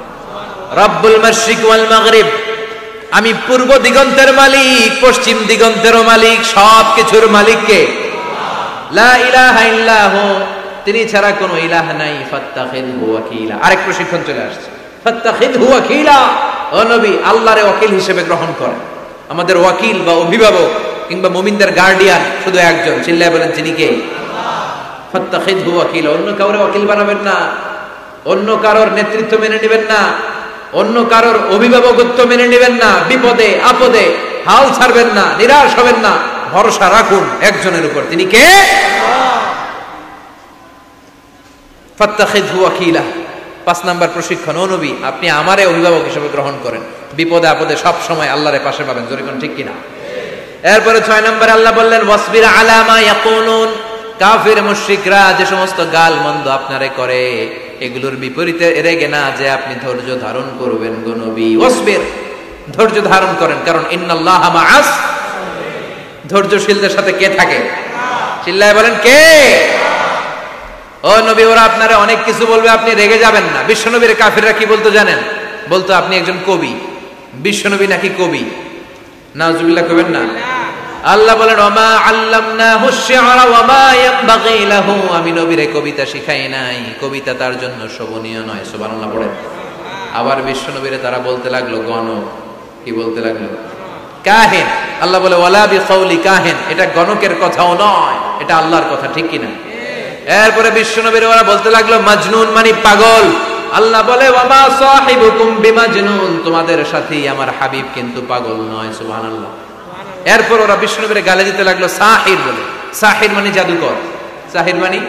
রব্বুল মাশরিক ওয়াল মাগরিব, আমি পূর্ব দিগন্তের মালিক, পশ্চিম দিগন্তেরও মালিক, সব কিছুর মালিক কে? লা ইলাহা ইল্লাহু, তিনি ছাড়া কোনো ইলাহ নাই। ফাত্তাখিযহু ওয়াকিলা। আরেক প্রশিক্ষণ চলে আসছে, ফাত্তাখিযহু ওয়াকিলা। ও নবী, আল্লাহরে ওয়াকিল হিসেবে গ্রহণ করেন। আমাদের ওয়াকিল বা অভিভাবক কিংবা মুমিনদের গার্ডিয়ান শুধু একজন, চিল্লায় বলেন তিনি কে? ফাত্তাখিযহু ওয়াকিলা। অন্য কাউরে ওয়াকিল বানাবেন না, অন্য কারোর নেতৃত্ব মেনে নেবেন না, অন্য কারোর অভিভাবকত্ব মেনে নেবেন না। বিপদে আপদে হাল ছাড়বেন না, নিরাশ হবেন না, ভরসা রাখুন একজনের উপর, তিনি কে? ফাত্তাখিযহু ওয়াকিলা। 5 নাম্বার প্রশিক্ষণ, ও নবী আপনি আমারে অভিভাবক হিসেবে গ্রহণ করেন, বিপদে আপদে সব সময় আল্লাহর পাশে পাবেন। জোরে কোন ঠিক কিনা? এরপরে 6 নম্বরে আল্লাহ বললেন, ওয়াসবির আলা মা ইয়াকুলুন। কাফির মুশরিকরা যে সমস্ত গাল মন্দ আপনারে করে, এগুলোর বিপরীতে রেগে না যে আপনি ধৈর্য ধারণ করবেন গো নবী। ওয়াসবির, ধৈর্য ধারণ করেন, কারণ ইন্নাল্লাহা মাআস। ধৈর্যশীলদের সাথে কে থাকে? চিল্লায় বলেন কে? ও নবী, ওরা আপনারা অনেক কিছু বলবে, আপনি রেগে যাবেন না। বিশ্বনবীর কাফিররা কি বলতো জানেন? বলতো আপনি একজন কবি। বিশ্বনবী নাকি কবি? নাউজুবিল্লাহ কইবেন না? আল্লাহ বলেন ওমা আল্লামনাহু শি'রা ওয়া মা ইয়ানবাগি লাহু, আমি নবীরে কবিতা শিখাই নাই, কবিতা তার জন্য শোভনীয় নয়। সুবহানাল্লাহ পড়েন। আবার বিশ্ব নবীরে তারা বলতে লাগলো গণক। কি বলতে লাগলো? কাহিন। আল্লাহ বলে ওয়ালা বিকাউলি কাহিন, এটা গণকের কথাও নয়, এটা আল্লাহর কথা, ঠিক কিনা? এরপরে বিশ্ব নবীরে ওরা বলতে লাগলো মাজনুন মানে পাগল। আল্লাহ বলে ওয়া মা সাহিবুকুম বিমাজনুন, তোমাদের সাথী আমার হাবিব কিন্তু পাগল নয়। সুবহানাল্লাহ। এরপর ওরা বিষ্ণুনবীরে গালি দিতে লাগলো সাহির বলে। সাহির মানে জাদুকর। সাহির মানে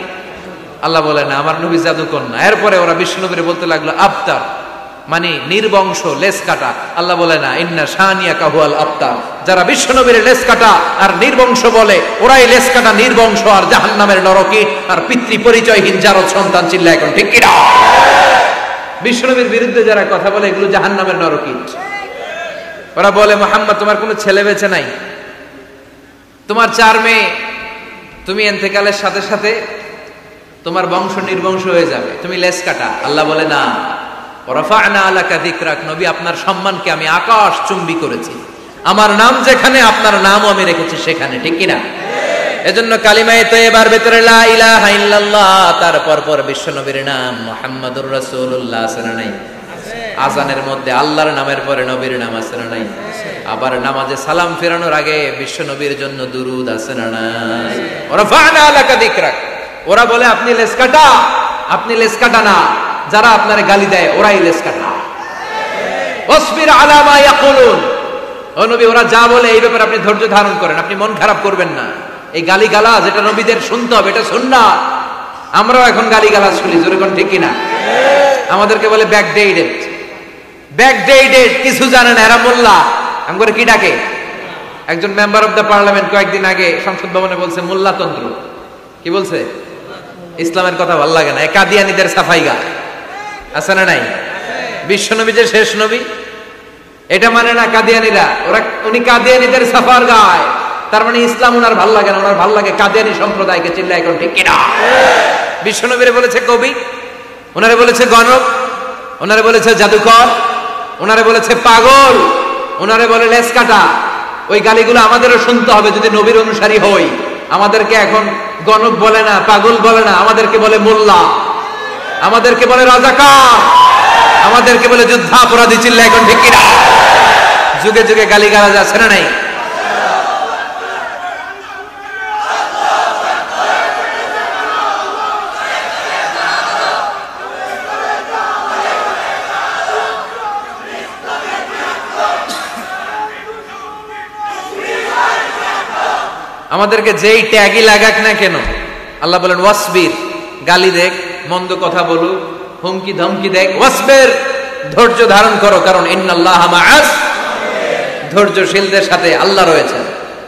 আল্লাহ বলে না, আমার নবী জাদুকর না। এরপরে ওরা বিষ্ণুনবীরে বলতে লাগলো আবতার মানে নির্বংশ, লেস কাটা। আল্লাহ বলে না, ইন্না শানিয়াকা হুয়াল আবতার, যারা বিষ্ণুনবীরে লেস কাটা আর নির্বংশ বলে ওরাই লেস কাটা, নির্বংশ আর জাহান্নামের নরকী আর পিতৃ পরিচয়হীন জারদ সন্তান। চিল্লা এখন ঠিক কিনা? বিষ্ণুনবীর বিরুদ্ধে যারা কথা বলে এগুলো জাহান্নামের নরকী। ওরা বলে মুহাম্মদ তোমার কোনো ছেলে বেঁচে নাই, তোমার 4 মেয়ে, তুমি ইন্তেকালের সাথে সাথে তোমার বংশ নির্বংশ হয়ে যাবে, তুমি লেস কাটা। আল্লাহ বলে না, রাফা'না আলাকা যিকরাক, নবী আপনার সম্মানকে আমি আকাশ চুম্বি করেছি, আমার নাম যেখানে আপনার নামও আমি রেখেছি সেখানে, ঠিক কিনা? এজন্য কালিমায়ে তয়্যিবার ভিতরে লা ইলাহা ইল্লাল্লাহ, তারপর পর বিশ্ব নবীর নাম মুহাম্মাদুর রাসূলুল্লাহ আছে না নাই? আজানের মধ্যে আল্লাহর নামের পরে নবীর নাম আছে না নাই? আবার নামাজে সালাম ফেরানোর আগে বিশ্ব নবীর জন্য দুরূদ আছে না নাই? রাফা'না আলাকা যিকরাক। ওরা বলে আপনি লেস কাটা, আপনি লেস কাটা না, যারা আপনারে গালি দেয় ওরাই লেস কাটা। ওয়াসবির আলা মা ইয়াকুলুন, ও নবী ওরা যা বলে এই ব্যাপারে আপনি ধৈর্য ধারণ করেন, আপনি মন খারাপ করবেন না। এই গালি গালাজ এটা নবীদের শুনতে হবে, এটা সুন্নাত। আমরাও এখন গালি গালাজ শুনি, জোরে কোন ঠিক কিনা? আমাদেরকে বলে ব্যাকডেটেড, ব্যাকডেটেড, কিছু জানে না এরা মোল্লা। আমগরে কি ডাকে? একজন মেম্বার অফ দ্য পার্লামেন্ট কয়েকদিন আগে সংসদ ভবনে বলছে মোল্লাতন্ত্র। কি বলছে? ইসলামের কথা ভালো লাগে না, কাদিয়ানীদের সাফাই গা আছে না নাই? বিশ্ব নবী যে শেষ নবী এটা মানে না কাদিয়ানীরা, উনি কাদিয়ানীদের সাফার গায়, তার মানে ইসলাম ওনার ভাল লাগে না, ওনার ভাল লাগে কাদিয়ানী সম্প্রদায়কে। চিল্লা এখন ঠিক কিনা? বিশ্ব নবীরে বলেছে কবি, ওনারে বলেছে গণক, ওনারে বলেছে জাদুকর, ওনারে বলেছে পাগল, ওনারে বলে লেস কাটা। ওই গালিগুলো আমাদেরও শুনতে হবে যদি নবীর অনুসারী হই। আমাদেরকে এখন গণক বলে না, পাগল বলে না, আমাদেরকে বলে মোল্লা, আমাদেরকে বলে রাজাকার, আমাদেরকে বলে যুদ্ধাপরাধী। চিল্লা এখন ঠিক কিনা? যুগে যুগে গালি গালাজ আছে না নাই? আমাদেরকে যেই ট্যাগই লাগাক না কেন, আল্লাহ বলেন ওয়াসবির, গালি দেখ, মন্দ কথা বলুক, হুমকি ধমকি দেখ, ওয়াসবির, ধৈর্য ধারণ করো, কারণ ইন্নাল্লাহা মাআস, ধৈর্যশীলদের সাথে আল্লাহ রয়েছেন।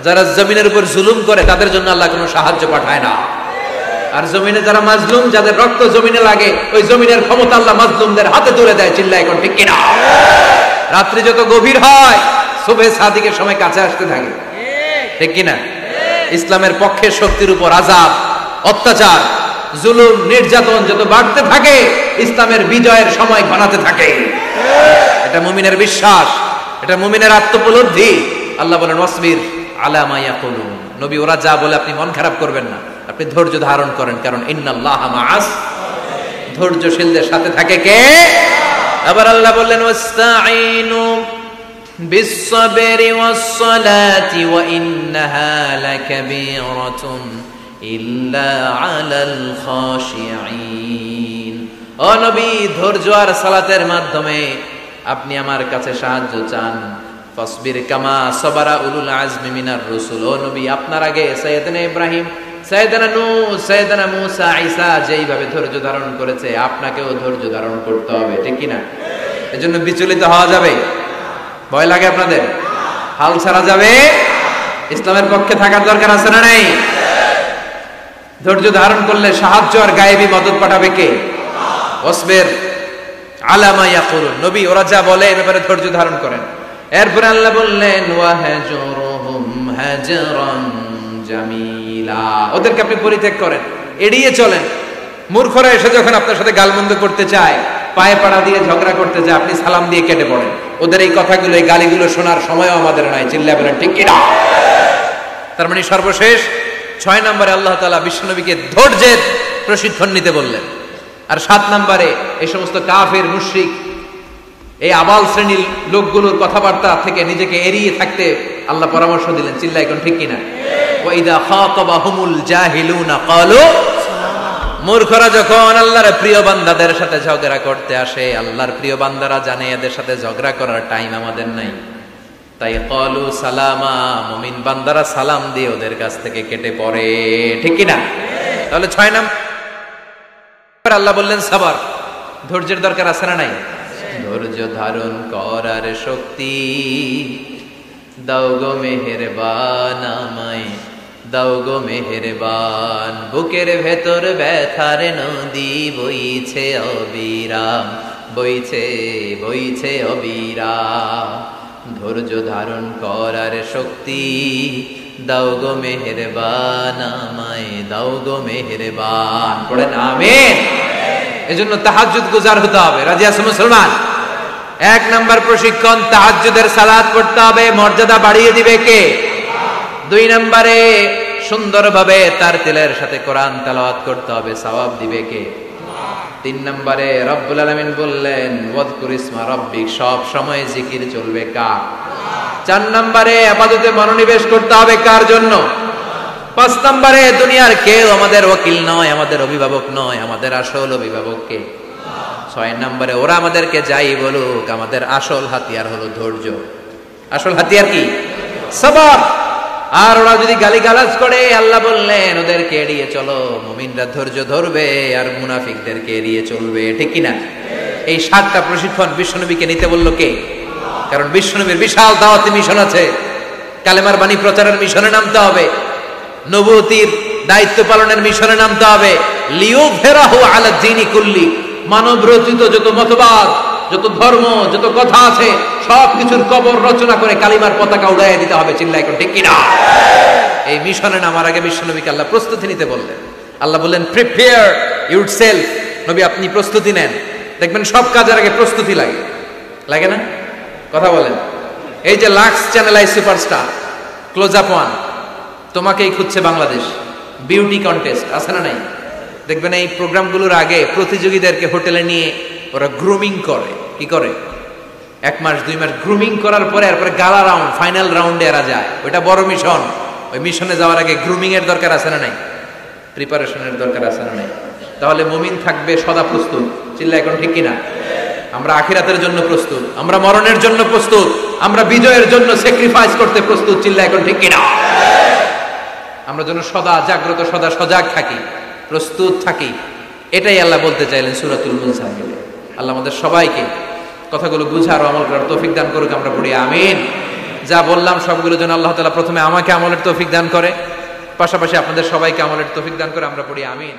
যারা জমিনের উপর জুলুম করে তাদের জন্য আল্লাহ কোনো সাহায্য পাঠায় না। আর জমিনে যারা মাজলুম, যাদের রক্ত জমিনে লাগে, ওই জমিনের ক্ষমতা আল্লাহ মাজলুমদের হাতে তুলে দেয়। চিল্লা এখন ঠিক কিনা? রাত্রি যত গভীর হয় সুবহে সাদিকের সময় কাছে আসতে থাকে, ঠিক কিনা? ইসলামের পক্ষের শক্তির উপর আযাব, অত্যাচার, জুলুম, নির্যাতন যত বাড়তে থাকে ইসলামের বিজয়ের সময় ঘনাতে থাকে। এটা মুমিনের বিশ্বাস, এটা মুমিনের আত্মোপলব্ধি। আল্লাহ বলেন ওয়াসবির আলা মা ইয়াকুলুন, নবী ওরা যা বলে আপনি মন খারাপ করবেন না, আপনি ধৈর্য ধারণ করেন, কারণ ইন্নাল্লাহা মাআস, ধৈর্যশীলদের সাথে থাকে কে? আবার আল্লাহ বললেন ওয়াস্তাঈনু বিস-সাবরি ওয়াস-সালাতি ওয়া ইন্নাহা লাকাবীরাতুন ইল্লা আলাল খাশিঈন। ও নবী, ধৈর্য আর সালাতের মাধ্যমে আপনি আমার কাছে সাহায্য চান। ফাসবির কামা সাবারা উলুল আজমি মিনার রাসূল। ও নবী, আপনার আগে সাইয়েদনা ইব্রাহিম, সাইয়েদনা নূহ, সাইয়েদনা মূসা, ঈসা যেইভাবে ধৈর্য ধারণ করেছে আপনাকেও ধৈর্য ধারণ করতে হবে, ঠিক কি না? এজন্য বিচলিত হওয়া যাবে? ভয় লাগে আপনাদের? হাল ছাড়া যাবে? ইসলামের পক্ষে থাকার দরকার আছে না নাই? ধৈর্য ধারণ করলে সাহায্য আর গায়েবী মদদ পাঠাবে কে? ওয়াসবির আলা মা ইয়াকুলুন, নবী ওরা যা বলে এই ব্যাপারে ধৈর্য ধারণ করেন। এরপর আল্লাহ বললেন ওয়াহজুরহুম হাজরান জামিলা, ওদেরকে আপনি পরিত্যাগ করেন, এড়িয়ে চলেন। মূর্খরা এসে যখন আপনার সাথে গালমন্দ করতে চায়, পায়ে পাড়া দিয়ে ঝগড়া করতে চায়, আপনি সালাম দিয়ে কেটে পড়েন। ওদের এই কথাগুলো, এই গালিগুলো শোনার সময়ও আমাদের নাই। চিল্লা বলেন ঠিক কিনা? তার মানে সর্বশেষ 6 নম্বরে আল্লাহ তাআলা বিশ্বনবীকে ধৈর্যের প্রশিক্ষণ নিতে বললেন। আর 7 নম্বরে এই সমস্ত কাফের মুশরিক এই আবাল শ্রেণীর লোকগুলোর কথাবার্তা থেকে নিজেকে এড়িয়ে থাকতে আল্লাহ পরামর্শ দিলেন। চিল্লায় কোন ঠিক কিনা? ওয়া ইদা খাতাবাহুমুল জাহিলুনা ক্বালু, মূর্খরা যখন আল্লাহর প্রিয় বান্দাদের সাথে ঝগড়া করতে আসে, আল্লাহর প্রিয় বান্দারা জানে এদের সাথে ঝগড়া করার টাইম আমাদের নাই, তাই ক্বালু সালামা, মুমিন বান্দারা সালাম দিয়ে ওদের কাছ থেকে কেটে পড়ে। ঠিক কিনা? তাহলে 6 নম্বর আল্লাহ বললেন সাবর, ধৈর্যের দরকার আছে না নাই? ধৈর্য ধারণ করার শক্তি দাও গো মেহেরবান, আমায় দাও গো মেহেরবান। বুকের ভেতর ব্যথার নদী বইছে অবিরাম, বইছে বইছে অবিরাম। ধৈর্য ধারণ করার শক্তি দাও গো মেহেরবান, আমায় দাও গো মেহেরবান। পড়েন আমিন। এজন্য তাহাজ্জুদ গুজার হতে হবে। রাজি আছো মুসলমান? 1 নাম্বার প্রশিক্ষণ, তাহাজ্জুদের সালাত পড়তে হবে। মর্যাদা বাড়িয়ে দিবে কে? 2 নম্বরে সুন্দরভাবে তারতিলের সাথে কোরআন তেলাওয়াত করতে হবে, সওয়াব দিবে কে? 3 নম্বরে রব্বুল আলামিন বললেন ওয়াজকুর ইসমা রাব্বিক, সব সময় জিকির চলবে কার? 4 নম্বরে ইবাদতে মনোনিবেশ করতে হবে কার জন্য? 5 নম্বরে দুনিয়ার কেউ আমাদের ওয়াকিল নয়, আমাদের অভিভাবক নয়, আমাদের আসল অভিভাবক কে? 6 নম্বরে ওরা আমাদেরকে যাই বলুক, আমাদের আসল হাতিয়ার হলো ধৈর্য। আসল হাতিয়ার কি? সবর। আর ওরা যদি গালিগালাজ করে, আল্লাহ বললেন ওদেরকে এড়িয়ে চলো। মুমিনরা ধৈর্য ধরবে আর মুনাফিকদেরকে এড়িয়ে চলবে। ঠিক কিনা? এই 7টা প্রশিক্ষণ বিশ্বনবীকে নিতে বলল কে? কারণ বিশ্বনবীর বিশাল দাওয়াতি মিশন আছে। কালেমার বাণী প্রচারের মিশনে নামতে হবে, নবুয়তির দায়িত্ব পালনের মিশনে নামতে হবে। লিয়ুযহিরাহু আলা দ্বীনি কুল্লি, মানব রচিত যত মতবাদ, যত ধর্ম, যত কথা আছে সবকিছুর কবর রচনা করে কালিমার পতাকা উড়াইয়া দিতে হবে। চিল্লায় কোন ঠিক কিনা? এই মিশনে নামার আগে বিশ্বনবীকে আল্লাহ প্রস্তুতি নিতে বললেন। আল্লাহ বললেন প্রিপেয়ার ইউরসেলফ। নবী আপনি প্রস্তুতি নেন। দেখবেন সব কাজের আগে প্রস্তুতি লাগে, লাগে না? কথা বলেন। এই যে Lux channel I superstar, close up one, তোমাকেই খুঁজছে বাংলাদেশ, বিউটি কন্টেস্ট আছে না নাই? দেখবেন এই প্রোগ্রামগুলোর আগে প্রতিযোগীদেরকে হোটেলে নিয়ে ওরা গ্রুমিং করে। কি করে? 1 মাস 2 মাস গ্রুমিং করার পরে এরপরে গালা রাউন্ড, ফাইনাল রাউন্ডে এরা যায়। ওইটা বড় মিশন। ওই মিশনে যাওয়ার আগে গ্রুমিং এর দরকার আছে না নাই? প্রিপারেশনের দরকার আছে না নাই? তাহলে মুমিন থাকবে সদা প্রস্তুত। চিল্লা এখন ঠিক কিনা? আমরা আখিরাতের জন্য প্রস্তুত, আমরা মরণের জন্য প্রস্তুত, আমরা বিজয়ের জন্য স্যাক্রিফাইস করতে প্রস্তুত। চিল্লা এখন ঠিক কিনা? আমরা যেন সদা জাগ্রত, সদা সজাগ থাকি, প্রস্তুত থাকি। এটাই আল্লাহ বলতে চাইলেন সূরাতুল মুনসাফিরে। আল্লাহ আমাদের সবাইকে কথাগুলো বুঝার ও আমল করার তৌফিক দান করুক। আমরা পড়ি আমিন। যা বললাম সবগুলো যেন আল্লাহ তাআলা প্রথমে আমাকে আমলের তৌফিক দান করে, পাশাপাশি আপনাদের সবাইকে আমলের তৌফিক দান করে। আমরা পড়ি আমিন।